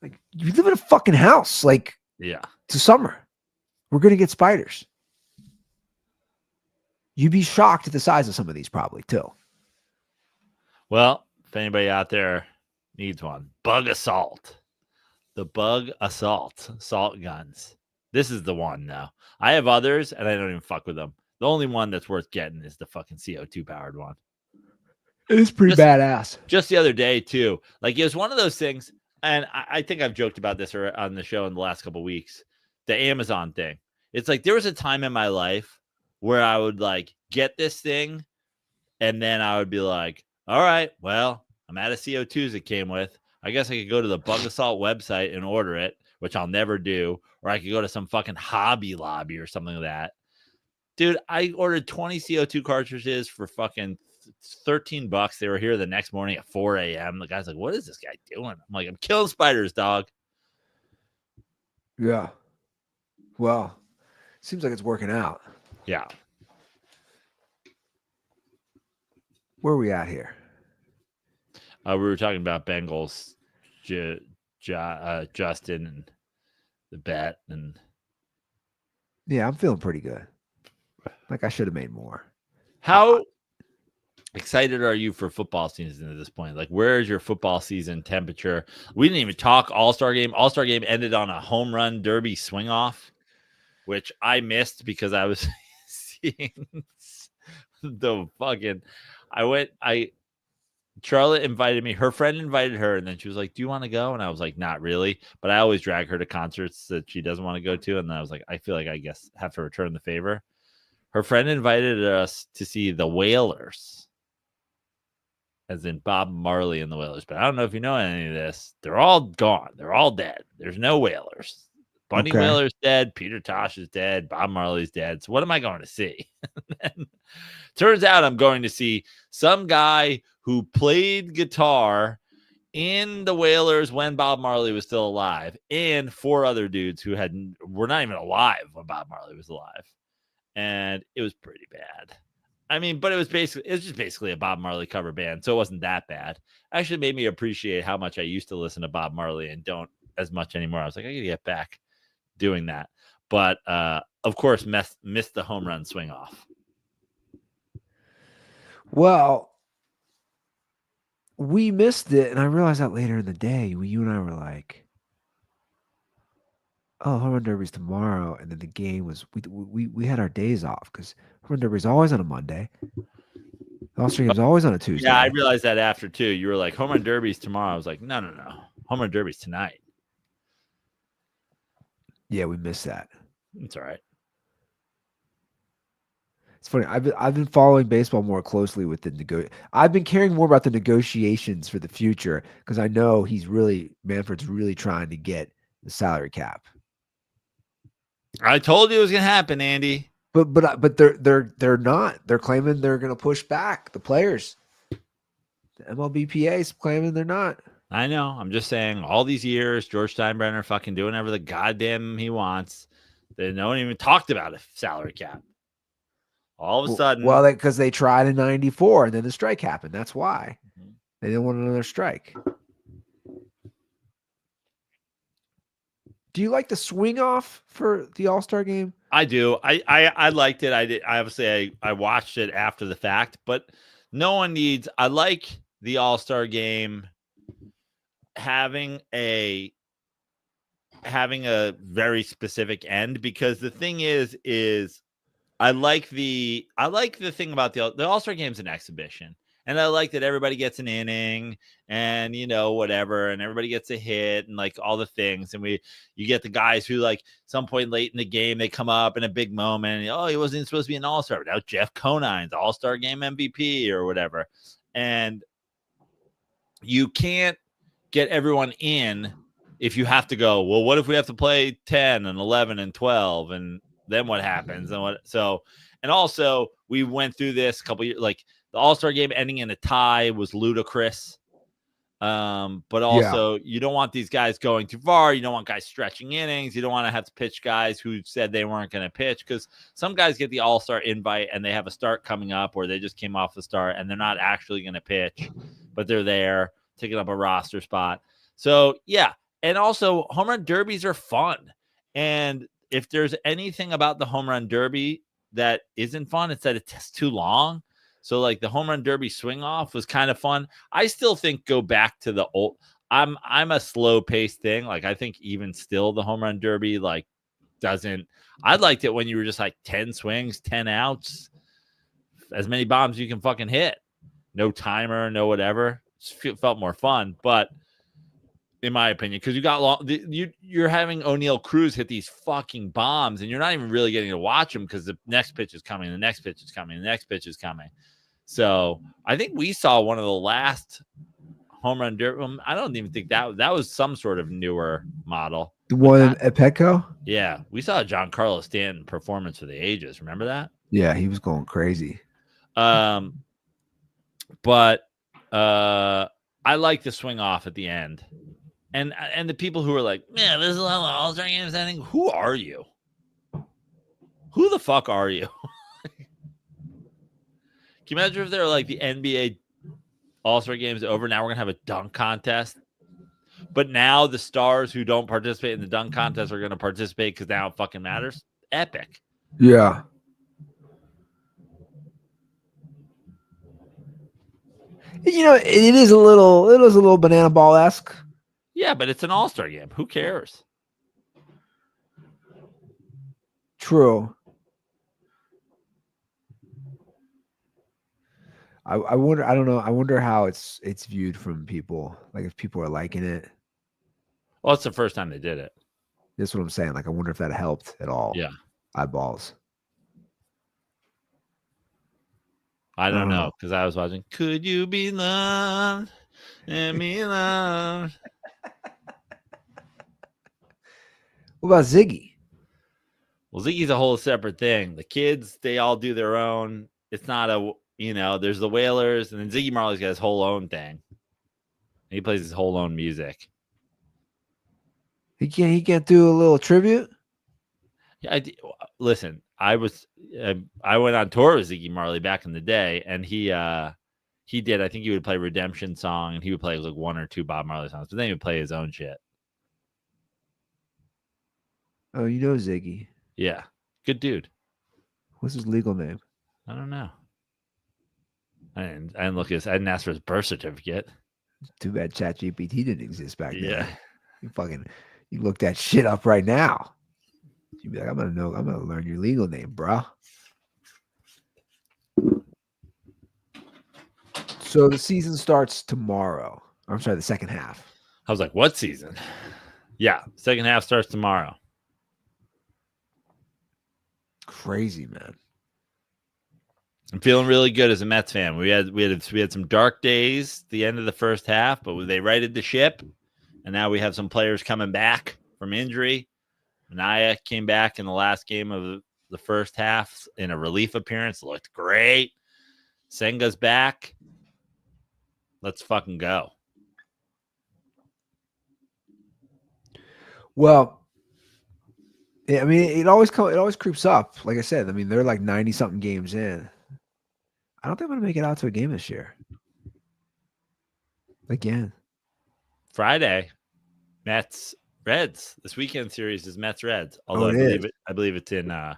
Like, you live in a fucking house. Like, yeah, it's summer. We're going to get spiders. You'd be shocked at the size of some of these probably too. Well, if anybody out there needs one, Bug Assault. The Bug Assault salt guns. This is the one though. I have others and I don't even fuck with them. The only one that's worth getting is the fucking CO2 powered one. It is pretty badass. Just the other day too. Like it was one of those things, and I think I've joked about this on the show in the last couple of weeks. The Amazon thing. It's like there was a time in my life where I would like get this thing, and then I would be like, all right, well, I'm out of CO2s it came with. I guess I could go to the Bug Assault website and order it, which I'll never do. Or I could go to some fucking Hobby Lobby or something like that. Dude, I ordered 20 CO2 cartridges for fucking $13. They were here the next morning at 4 a.m. The guy's like, what is this guy doing? I'm like, I'm killing spiders, dog. Yeah. Well, seems like it's working out. Yeah. Where are we at here? We were talking about Bengals, Justin, and the bet. And yeah, I'm feeling pretty good. Like I should have made more. How excited are you for football season at this point? Like, where is your football season temperature? We didn't even talk All-Star game. All-Star game ended on a home run derby swing off, which I missed because I was seeing the fucking. Charlotte invited me. Her friend invited her, and then she was like, do you want to go? And I was like, not really. But I always drag her to concerts that she doesn't want to go to. And then I was like, I feel like I guess have to return the favor. Her friend invited us to see the Wailers, as in Bob Marley and the Wailers. But I don't know if you know any of this. They're all gone. They're all dead. There's no Wailers. Bunny Wailer's dead. Peter Tosh is dead. Bob Marley's dead. So what am I going to see? Turns out I'm going to see some guy who played guitar in the Wailers when Bob Marley was still alive, and 4 other dudes who were not even alive when Bob Marley was alive. And it was pretty bad. I mean, but it was just basically a Bob Marley cover band, so it wasn't that bad. Actually made me appreciate how much I used to listen to Bob Marley and don't as much anymore. I was like, I gotta get back doing that. But of course, missed the home run swing off. Well, we missed it, and I realized that later in the day when you and I were like, oh, home run derby's tomorrow, and then the game was we had our days off because home run derby's always on a Monday. The All-Star game's always on a Tuesday. Yeah, I realized that after too. You were like, home run derby's tomorrow. I was like, no. Home run derby's tonight. Yeah, we missed that. It's all right. It's funny. I've been following baseball more closely with the I've been caring more about the negotiations for the future because I know Manfred's really trying to get the salary cap. I told you it was gonna happen, Andy. But they're not. They're claiming they're gonna push back the players. The MLBPA is claiming they're not. I know. I'm just saying, all these years, George Steinbrenner fucking doing whatever the goddamn he wants. No one even talked about a salary cap. All of a sudden, well, because they tried in '94 and then the strike happened. That's why they didn't want another strike. Do you like the swing off for the All-Star game? I do. I liked it. I watched it after the fact, but no one needs. I like the All-Star game having a very specific end, because the thing is I like the thing about the All-Star game's an exhibition. And I like that everybody gets an inning and, whatever, and everybody gets a hit and like all the things. And you get the guys who, like, some point late in the game, they come up in a big moment. And, he wasn't supposed to be an All-Star. But now Jeff Conine's All-Star game MVP or whatever. And you can't get everyone in if you have to go, well, what if we have to play 10 and 11 and 12? And then what happens? And also we went through this a couple years, like, the All-Star game ending in a tie was ludicrous. But also you don't want these guys going too far. You don't want guys stretching innings. You don't want to have to pitch guys who said they weren't going to pitch, because some guys get the All-Star invite and they have a start coming up, or they just came off the start and they're not actually going to pitch, but they're there taking up a roster spot. So, yeah. And also, home run derbies are fun. And if there's anything about the home run derby that isn't fun, it's that it's too long. So, like, the home run derby swing off was kind of fun. I still think go back to the old. I'm a slow paced thing. Like, I think even still the home run derby doesn't. I liked it when you were just like 10 swings, 10 outs, as many bombs you can fucking hit. No timer, no whatever. It felt more fun, but in my opinion, because you got you're having O'Neal Cruz hit these fucking bombs, and you're not even really getting to watch them because the next pitch is coming, the next pitch is coming, the next pitch is coming. So I think we saw one of the last home run derby. I don't even think that was some sort of newer model. The one at Petco? Yeah, we saw a Giancarlo Stanton performance for the ages. Remember that? Yeah, he was going crazy. But I like the swing off at the end. And the people who are like, man, this is how the All-Star game is ending. Who are you? Who the fuck are you? Can you imagine if they're like the NBA All-Star game is over? Now we're going to have a dunk contest. But now the stars who don't participate in the dunk contest are going to participate because now it fucking matters. Epic. Yeah. It is a little banana ball-esque. Yeah, but it's an All-Star game. Who cares? True. I wonder. I don't know. I wonder how it's viewed from people. Like, if people are liking it. Well, it's the first time they did it. That's what I'm saying. Like, I wonder if that helped at all. Yeah. Eyeballs. I don't know, because I was watching. Could you be loved and be loved? What about Ziggy? Well, Ziggy's a whole separate thing. The kids, they all do their own. It's not there's the Whalers, and then Ziggy Marley's got his whole own thing. He plays his whole own music. He can't do a little tribute? Yeah, listen, I went on tour with Ziggy Marley back in the day, and he did. I think he would play Redemption Song, and he would play like one or two Bob Marley songs, but then he would play his own shit. Oh, you know Ziggy. Yeah. Good dude. What's his legal name? I don't know. I didn't look I didn't ask for his birth certificate. Too bad ChatGPT didn't exist back then. Yeah. You look that shit up right now. You'd be like, I'm gonna learn your legal name, bro. So the season starts tomorrow. I'm sorry, the second half. I was like, what season? Yeah, second half starts tomorrow. Crazy, man. I'm feeling really good as a Mets fan. We had some dark days at the end of the first half, but they righted the ship, and now we have some players coming back from injury. Manaea came back in the last game of the first half in a relief appearance. Looked great. Senga's back. Let's fucking go. Well, yeah, I mean, it always creeps up. Like I said, I mean, they're like 90-something games in. I don't think I'm gonna make it out to a game this year. Again. Friday, Mets Reds. This weekend series is Mets Reds. Although I believe it's in I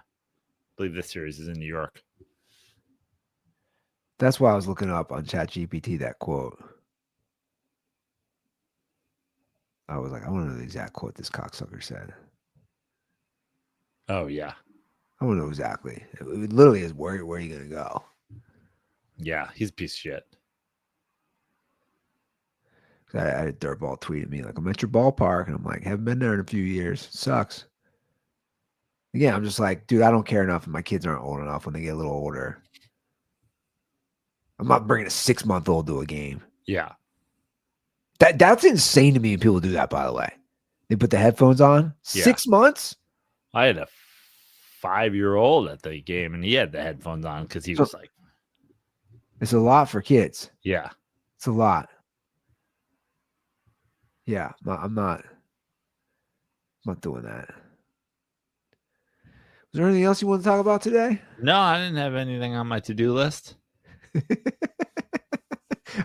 believe this series is in New York. That's why I was looking up on ChatGPT that quote. I was like, I want to know the exact quote this cocksucker said. Oh yeah. I want to know exactly. It literally is where are you gonna go? Yeah, he's a piece of shit. I had a dirtball tweet at me like, I'm at your ballpark, and I'm like, haven't been there in a few years. It sucks. Again, I'm just like, dude, I don't care enough if my kids aren't old enough when they get a little older. I'm not bringing a 6-month-old to a game. Yeah. That's insane to me when people do that, by the way. They put the headphones on. Yeah. 6 months? I had a 5-year-old at the game, and he had the headphones on because he was like, it's a lot for kids. yeah. It's a lot. Yeah, I'm not doing that. Was there anything else you want to talk about today? No, I didn't have anything on my to-do list.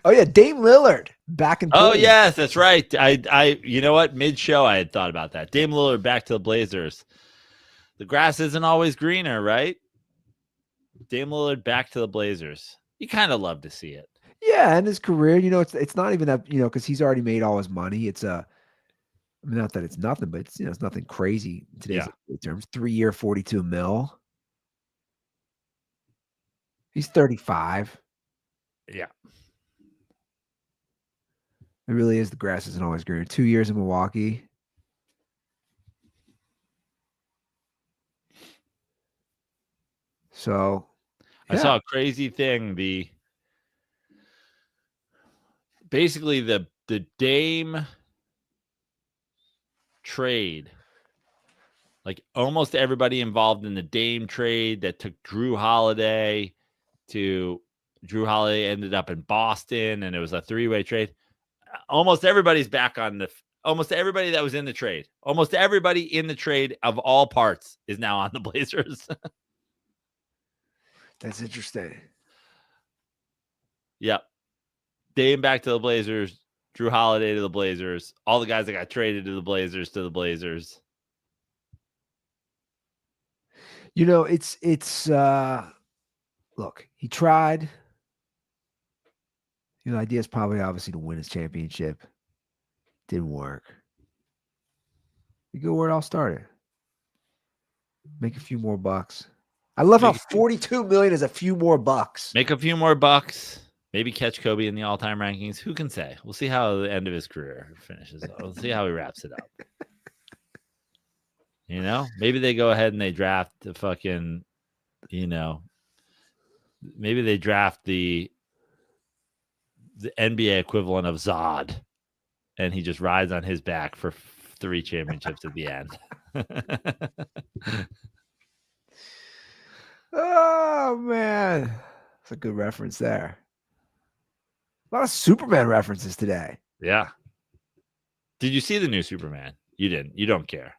Oh yeah, Dame Lillard back in. Oh yes, that's right. I you know what? Mid-show, I had thought about that. Dame Lillard back to the Blazers. The grass isn't always greener, right? Dame Lillard back to the Blazers. You kind of love to see it. Yeah, and his career, it's not even that, because he's already made all his money. It's I mean, not that it's nothing, but it's it's nothing crazy in today's terms. 3-year, $42 million. He's 35. Yeah. It really is. The grass isn't always greener. 2 years in Milwaukee. So I saw a crazy thing. Basically the Dame trade, like almost everybody involved in the Dame trade that took Drew Holiday ended up in Boston, and it was a 3-way trade. Almost everybody's back on almost everybody that was in the trade. Almost everybody in the trade of all parts is now on the Blazers. That's interesting. Yep. Dame back to the Blazers, Drew Holiday to the Blazers, all the guys that got traded to the Blazers. It's look, he tried. The idea is probably obviously to win his championship. Didn't work. You go where it all started. Make a few more bucks. I love how $42 million is a few more bucks. Make a few more bucks. Maybe catch Kobe in the all-time rankings. Who can say? We'll see how the end of his career finishes. We'll see how he wraps it up. Maybe they go ahead and they draft the fucking, maybe they draft the NBA equivalent of Zod, and he just rides on his back for 3 championships at the end. Oh man, that's a good reference there. A lot of Superman references today. Yeah. Did you see the new Superman? You didn't. You don't care.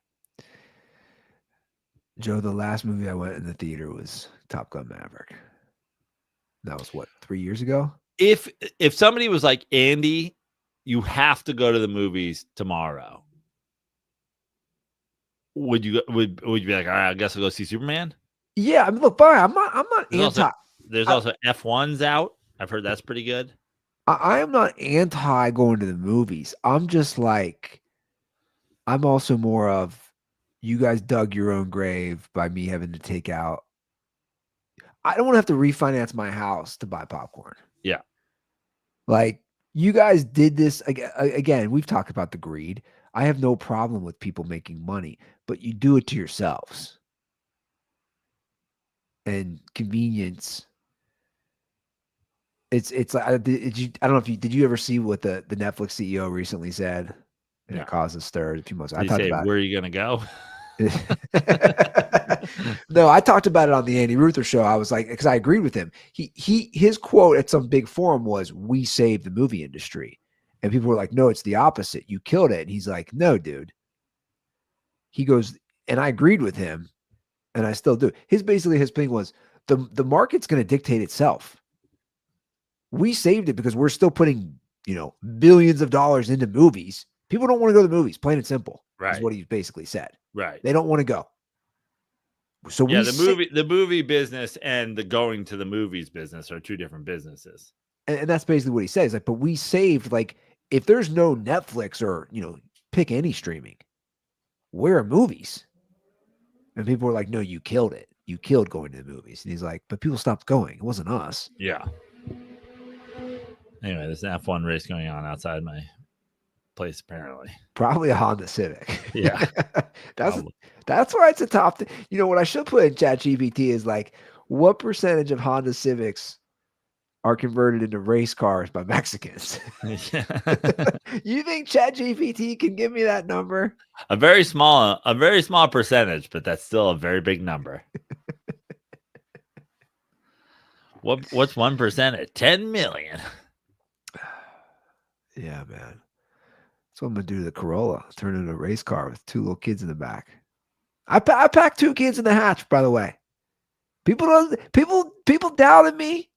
Joe, the last movie I went in the theater was Top Gun Maverick. That was what, 3 years ago? If somebody was like, Andy, you have to go to the movies tomorrow, would you be like, all right, I guess I'll go see Superman? Yeah, I mean, look, I'm not anti. There's also F1's out. I've heard that's pretty good. I am not anti going to the movies. I'm just like, I'm also more of, you guys dug your own grave by me having to take out. I don't want to have to refinance my house to buy popcorn. Yeah. Like, you guys did this again. We've talked about the greed. I have no problem with people making money, but you do it to yourselves. And convenience It's like I don't know if did you ever see what the Netflix CEO recently said? And No. it caused a stir a few months. Did I he talked say, about where are you going to go? No, I talked about it on the Andy Ruther show. I was like, because I agreed with him. His quote at some big forum was, "We saved the movie industry," and people were like, "No, it's the opposite. You killed it." And he's like, "No, dude." He goes, and I agreed with him, and I still do. His thing was the market's going to dictate itself. We saved it because we're still putting billions of dollars into movies. People don't want to go to the movies. Plain and simple, is Right. what he basically said. Right. They don't want to go. So Yeah, the movie business and the going to the movies business are two different businesses. And that's basically what he says. Like, but we saved, like, if there's no Netflix or pick any streaming, where are movies? And people were like, "No, you killed it. You killed going to the movies." And he's like, "But people stopped going. It wasn't us." Yeah. Anyway, there's an F1 race going on outside my place, apparently. Probably a Honda Civic. Yeah. That's why it's a top. What I should put in ChatGPT is like, what percentage of Honda Civics are converted into race cars by Mexicans? You think ChatGPT can give me that number? A very small percentage, but that's still a very big number. What's 1% at 10 million? Yeah, man. That's what I'm gonna do to the Corolla. Turn it into a race car with two little kids in the back. I packed two kids in the hatch, by the way. People doubted me.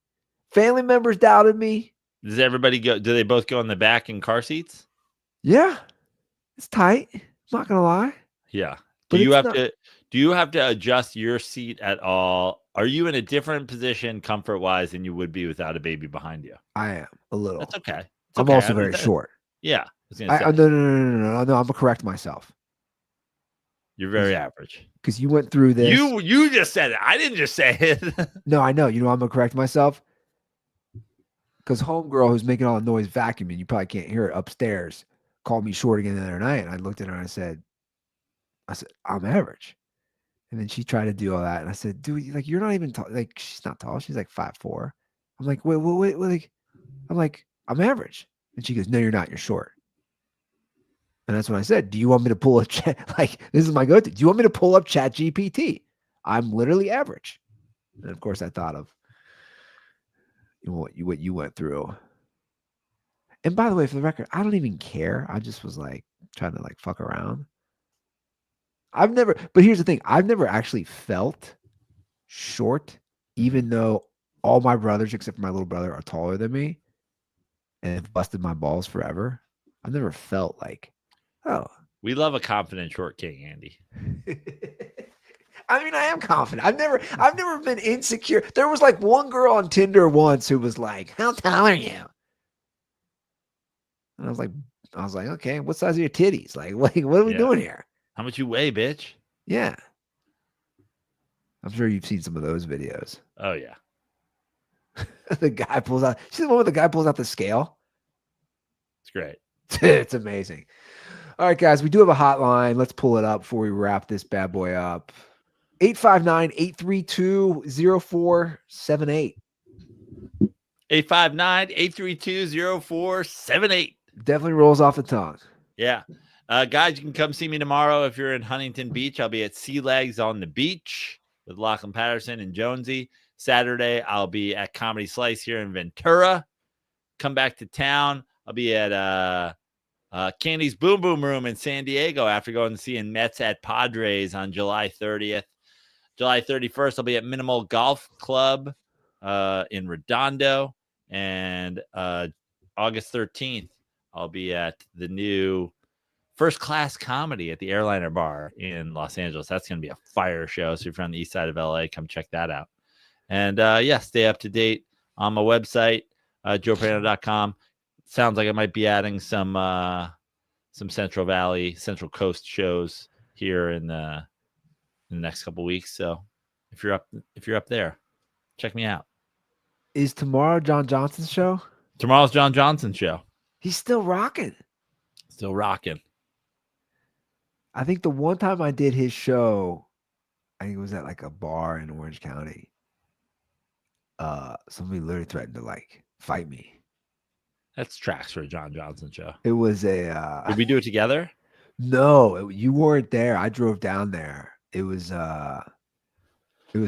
Family members doubted me. Does everybody go? Do they both go in the back in car seats? Yeah, it's tight. I'm not gonna lie. Yeah. But Do you have to adjust your seat at all? Are you in a different position comfort wise than you would be without a baby behind you? I am a little. That's okay. I'm also very short. Yeah. No. I'm gonna correct myself. You're very average. Because you went through this. You just said it. I didn't just say it. No, I know. I'm gonna correct myself. Because homegirl who's making all the noise vacuuming, you probably can't hear it upstairs, called me short again the other night. And I looked at her and I said, I'm average. And then she tried to do all that. And I said, dude, like, you're not even tall. Like, she's not tall. She's like 5'4". I'm like, wait. Like, I'm like, I'm average. And she goes, no, you're not. You're short. And that's when I said, do you want me to pull up like, this is my go-to. Do you want me to pull up ChatGPT? I'm literally average. And of course I thought of what you went through. And by the way, for the record, I don't even care. I just was like trying to like fuck around. But here's the thing. I've never actually felt short, even though all my brothers, except for my little brother, are taller than me and have busted my balls forever. I've never felt like, oh. We love a confident short king, Andy. I mean, I am confident. I've never been insecure. There was like one girl on Tinder once who was like, how tall are you? And I was like, okay, what size are your titties? Like, what are we doing here? How much you weigh, bitch? Yeah. I'm sure you've seen some of those videos. Oh, yeah. The guy pulls out. See the one where the guy pulls out the scale? It's great. It's amazing. All right, guys, we do have a hotline. Let's pull it up before we wrap this bad boy up. 859-832-0478. 859-832-0478. Definitely rolls off the tongue. Yeah. Guys, you can come see me tomorrow if you're in Huntington Beach. I'll be at Sea Legs on the beach with Lachlan Patterson and Jonesy. Saturday, I'll be at Comedy Slice here in Ventura. Come back to town. I'll be at Candy's Boom Boom Room in San Diego after going to see Mets at Padres on July 30th. July 31st, I'll be at Minimal Golf Club in Redondo. And August 13th, I'll be at the new First Class Comedy at the Airliner Bar in Los Angeles. That's going to be a fire show. So if you're on the east side of LA, come check that out. And stay up to date on my website, joeprano.com. Sounds like I might be adding some Central Coast shows here in the next couple weeks. So if you're up there, check me out. Is tomorrow John Johnson's show? Tomorrow's John Johnson's show. He's still rocking. Still rocking. I think the one time I did his show, I think it was at like a bar in Orange County. Somebody literally threatened to like Fight me. That's tracks for a John Johnson show. It was a Did we do it together? no, you weren't there. I drove down there. It was my it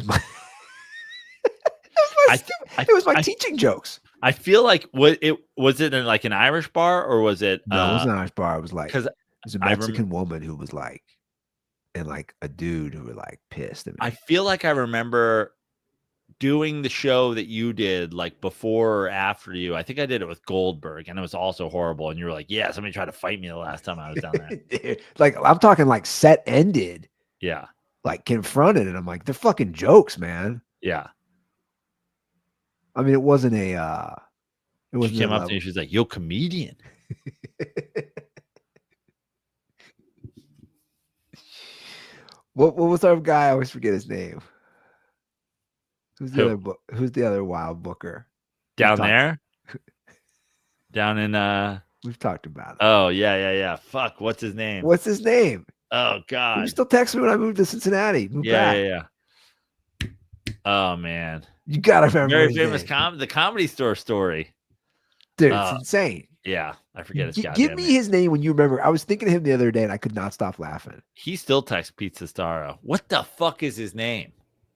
was my teaching jokes. I feel like was it in like an Irish bar or was it? No, it was an Irish bar. It was like because it was a Mexican woman who was like, and like a dude who were like pissed at me. I feel like I remember doing the show that you did like before or after you. I think I did it with Goldberg, and it was also horrible. And you were like, "Yeah, somebody tried to fight me the last time I was down there." Like I'm talking like set ended. Yeah, like confronted, and I'm like, they're fucking jokes, man. yeah. I mean, it wasn't a. It wasn't. She came up to me. She's like, "Yo, comedian." What was our guy? I always forget his name. Who's the other wild booker? Down there? Down in We've talked about it. Oh, yeah. Fuck, what's his name? What's his name? Oh God. You still text me when I moved to Cincinnati. Yeah. Oh man. You gotta remember Very his famous name. the Comedy Store story. Dude, it's insane. Yeah, I forget his goddamn Give me name. his name when you remember. I was thinking of him the other day and I could not stop laughing. He still texts Pizza Staro. What the fuck is his name?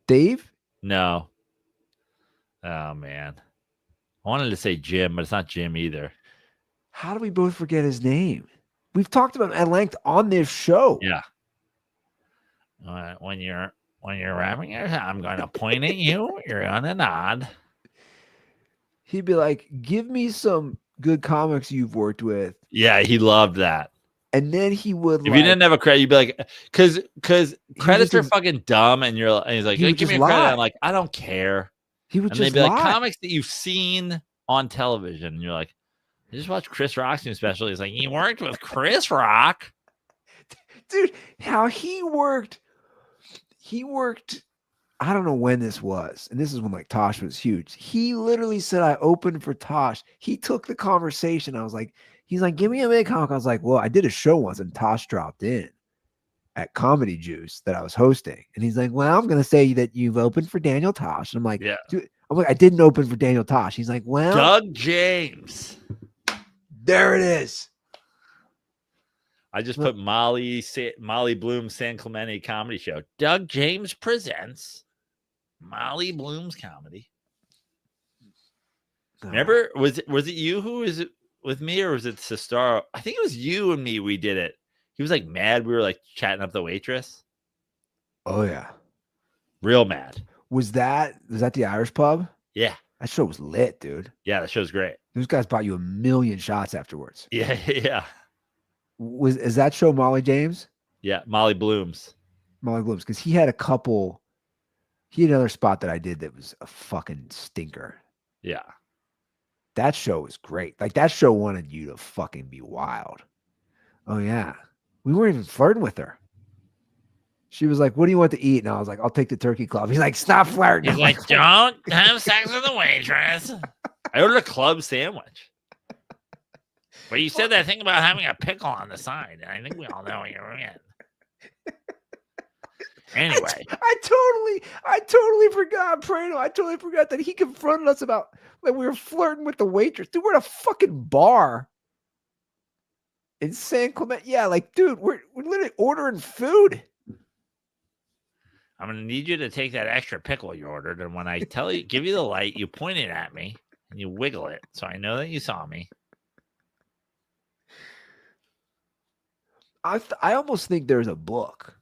Dave? No. Oh man. I wanted to say Jim, but it's not Jim either. How do we both forget his name? We've talked about him at length on this show. Yeah. When you're wrapping it, I'm going to point at you. You're gonna nod. He'd be like, "Give me some good comics you've worked with." Yeah, he loved that. And then he would. If you didn't have a credit, you'd be like, because credits are just- fucking dumb, and he's like, he would give me a just credit. lie. I'm like, I don't care. He would And just they'd be lie. like, comics that you've seen on television. And you're like, I just watched Chris Rock's new special. He's like, you worked with Chris Rock. Dude, how he worked, I don't know when this was. And this is when like Tosh was huge. He literally said, I opened for Tosh. He took the conversation. I was like, he's like, give me a big comic. I was like, well, I did a show once and Tosh dropped in at Comedy Juice that I was hosting. And he's like, well, I'm going to say that you've opened for Daniel Tosh. And I'm like, Yeah. dude, I'm like, I didn't open for Daniel Tosh. He's like, well, Doug James. there it is. I just put Molly Bloom San Clemente comedy show. Doug James presents Molly Bloom's comedy. Remember, was it you who was it with me, or was it Sestaro? I think it was you and me. We did it. He was like mad. We were like chatting up the waitress. Oh yeah. Real mad. Was that the Irish pub? Yeah. That show was lit, dude. Yeah, that show's great. Those guys bought you 1,000,000 shots afterwards. Yeah. Is that show Molly James? Yeah, Molly Bloom's. Molly Blooms, because he had another spot that I did that was a fucking stinker. Yeah. That show was great. Like that show wanted you to fucking be wild. Oh yeah. We weren't even flirting with her. She was like, what do you want to eat? And I was like, I'll take the turkey club. He's like, stop flirting. He's like, don't have sex with the waitress. I ordered a club sandwich. But you said that thing about having a pickle on the side, and I think we all know what you're in. Anyway. I totally forgot, Prano. I totally forgot that he confronted us about that we were flirting with the waitress. Dude, we're at a fucking bar in San Clemente. Yeah, like, dude, we're literally ordering food. I'm going to need you to take that extra pickle you ordered, and when I give you the light, you point it at me, and you wiggle it, so I know that you saw me. I almost think there's a book.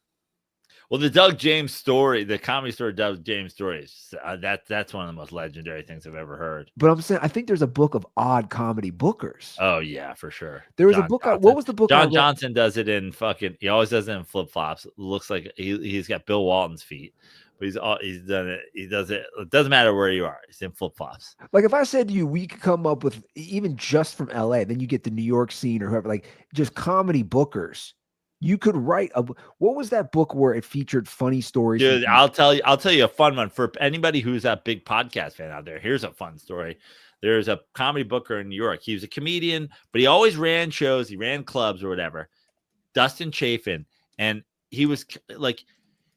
Well, the Doug James story, the Comedy Store Doug James stories, that's one of the most legendary things I've ever heard. But I'm saying I think there's a book of odd comedy bookers. Oh yeah, for sure. There was a book. What was the book? John Johnson does it in fucking. He always does it in flip flops. Looks like he's got Bill Walton's feet, but he's done it. He does it. It doesn't matter where you are. He's in flip flops. Like if I said to you, we could come up with even just from LA, then you get the New York scene or whoever, like just comedy bookers. You could write what was that book where it featured funny stories? Dude, I'll tell you a fun one for anybody who's a big podcast fan out there. Here's a fun story. There's a comedy booker in New York. He was a comedian, but he always ran shows. He ran clubs or whatever. Dustin Chafin. And he was like,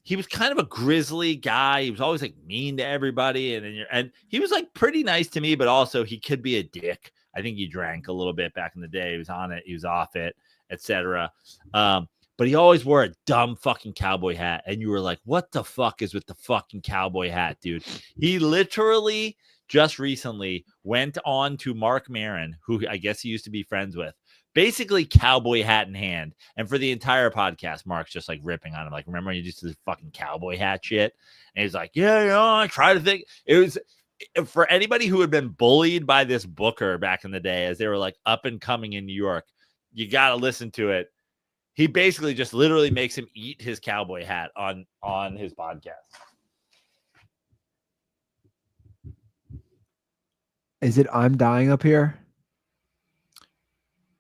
he was kind of a grizzly guy. He was always like mean to everybody, and he was like pretty nice to me, but also he could be a dick. I think he drank a little bit back in the day. He was on it, he was off it, etc. But he always wore a dumb fucking cowboy hat, and you were like, "What the fuck is with the fucking cowboy hat, dude?" He literally just recently went on to Mark Maron, who I guess he used to be friends with, basically cowboy hat in hand. And for the entire podcast, Mark's just like ripping on him. Like, remember when you used to do this fucking cowboy hat shit? And he's like, yeah, you know, I try to think. It was for anybody who had been bullied by this booker back in the day as they were like up and coming in New York. You got to listen to it. He basically just literally makes him eat his cowboy hat on his podcast. Is it I'm Dying Up Here?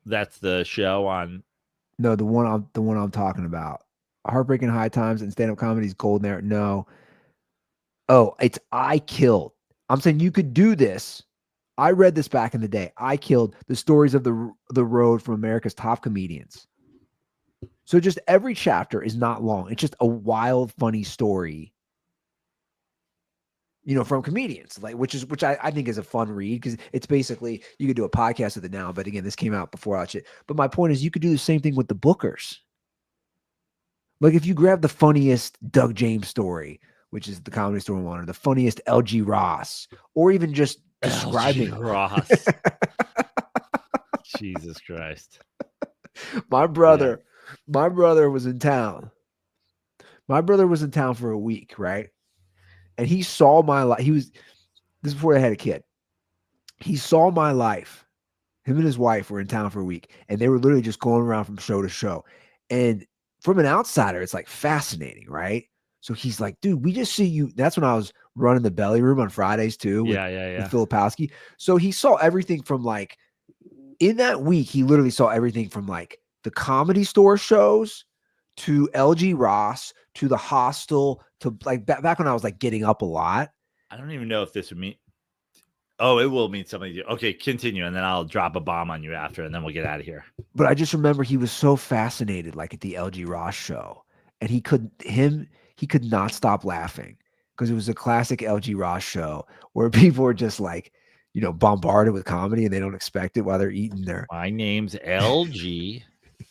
That's the show on. No, the one I'm talking about. Heartbreaking High Times and stand-up comedy's golden era. No. Oh, it's I Killed. I'm saying you could do this. I read this back in the day. I Killed, the stories of the road from America's top comedians. So just every chapter is not long. It's just a wild, funny story, you know, from comedians, like which I think is a fun read because it's basically you could do a podcast with it now. But again, this came out before I shit. But my point is, you could do the same thing with the bookers. Like if you grab the funniest Doug James story, which is the Comedy Store one, or the funniest LG Ross, or even just describing LG Ross. Jesus Christ. My brother was in town. My brother was in town for a week, right? And he saw my life. This is before I had a kid. He saw my life. Him and his wife were in town for a week, and they were literally just going around from show to show. And from an outsider, it's like fascinating, right? So he's like, dude, we just see you. That's when I was running the belly room on Fridays too. With Filipowski. So he saw everything from like, in that week, he literally saw everything from like the Comedy Store shows to LG Ross to the Hostel to like back when I was like getting up a lot. I don't even know if this would mean. Oh, it will mean something to you. Okay, continue, and then I'll drop a bomb on you after, and then we'll get out of here. But I just remember he was so fascinated, like at the LG Ross show, and he could not stop laughing because it was a classic LG Ross show where people were just like, you know, bombarded with comedy and they don't expect it while they're eating their. My name's LG.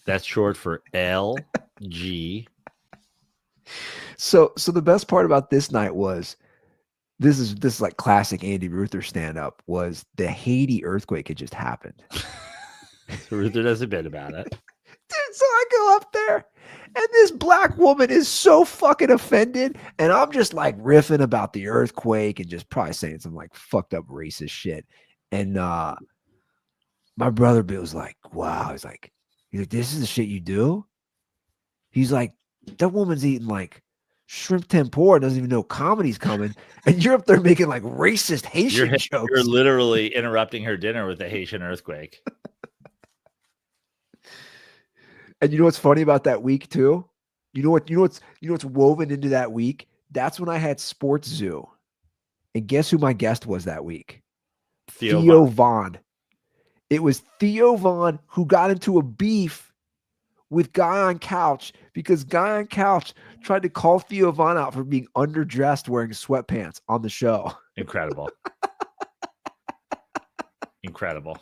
That's short for LG. So the best part about this night was this is like classic Andy Ruther stand up was the Haiti earthquake had just happened. So Ruther does a bit about it. Dude, so I go up there and this black woman is so fucking offended. And I'm just like riffing about the earthquake and just probably saying some like fucked up racist shit. And my brother Bill's like, wow. He's like, this is the shit you do? He's like, that woman's eating like shrimp tempura, doesn't even know comedy's coming. And you're up there making like racist Haitian jokes. You're literally interrupting her dinner with a Haitian earthquake. And you know what's funny about that week too? You know what's woven into that week? That's when I had Sports Zoo. And guess who my guest was that week? Theo Von. It was Theo Von who got into a beef with Guy on Couch because Guy on Couch tried to call Theo Von out for being underdressed wearing sweatpants on the show. Incredible. Incredible.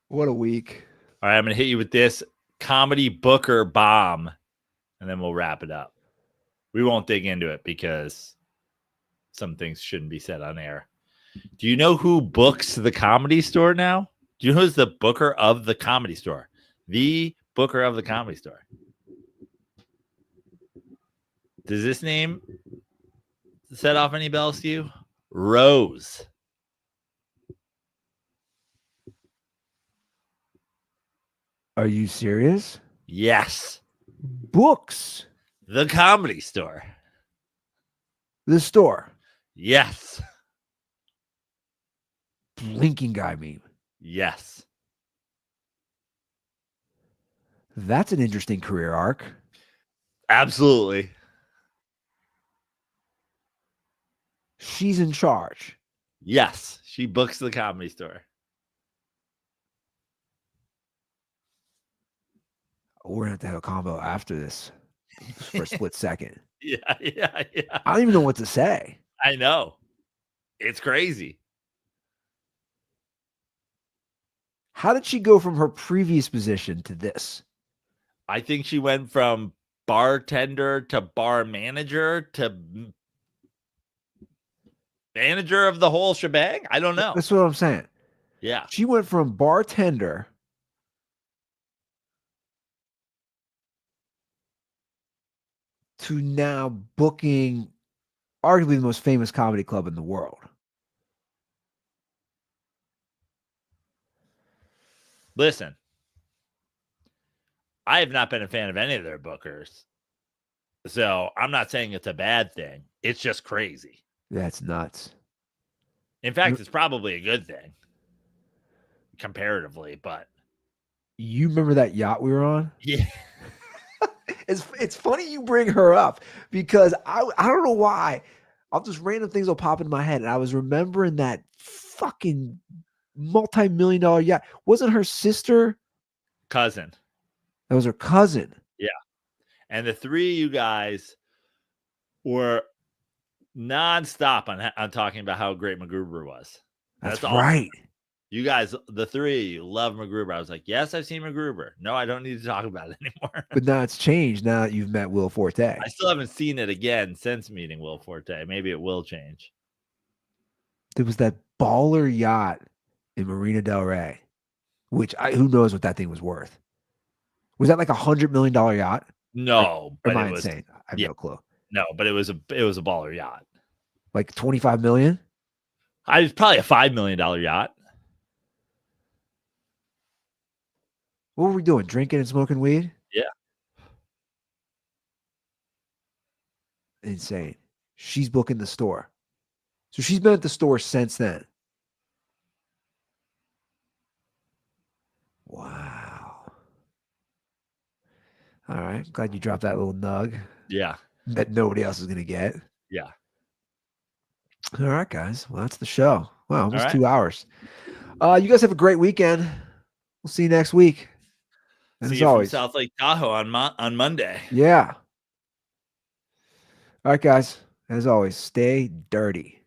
What a week. All right, I'm going to hit you with this comedy booker bomb, and then we'll wrap it up. We won't dig into it because some things shouldn't be said on air. Do you know who books the Comedy Store now? Do you know who's the booker of the Comedy Store? The booker of the Comedy Store. Does this name set off any bells to you? Rose. Are you serious? Yes. Books. The Comedy Store. The store. Yes. Blinking guy meme. Yes. That's an interesting career arc. Absolutely. She's in charge. Yes. She books the Comedy Store. We're going to have a combo after this. for a split second. Yeah. I don't even know what to say. I know. It's crazy. How did she go from her previous position to this? I think she went from bartender to bar manager to manager of the whole shebang. I don't know. That's what I'm saying. Yeah. She went from bartender to now booking arguably the most famous comedy club in the world. Listen, I have not been a fan of any of their bookers. So I'm not saying it's a bad thing. It's just crazy. That's nuts. In fact, it's probably a good thing comparatively, but You remember that yacht we were on? yeah. It's funny you bring her up because I don't know why. I'll just random things will pop in my head. And I was remembering that fucking multi-million-dollar yacht. Wasn't her sister? Cousin. That was her cousin. Yeah. And the three of you guys were nonstop on talking about how great MacGruber was. That's all. right. You guys, the three of you, love MacGruber. I was like, yes, I've seen MacGruber. No, I don't need to talk about it anymore. But now it's changed. Now that you've met Will Forte. I still haven't seen it again since meeting Will Forte. Maybe it will change. There was that baller yacht in Marina Del Rey, which who knows what that thing was worth. Was that like $100 million yacht? No, Or but am I it was insane? I have no clue. No, but it was a baller yacht. Like 25 million? I was probably a $5 million yacht. What were we doing? Drinking and smoking weed? Yeah. Insane. She's booking the store. So she's been at the store since then. Wow. All right. Glad you dropped that little nug Yeah. that nobody else is going to get. Yeah. All right, guys. Well, that's the show. Wow, almost right. 2 hours. You guys have a great weekend. We'll see you next week. See As you always. from South Lake Tahoe on Monday. Yeah. All right, guys. As always, stay dirty.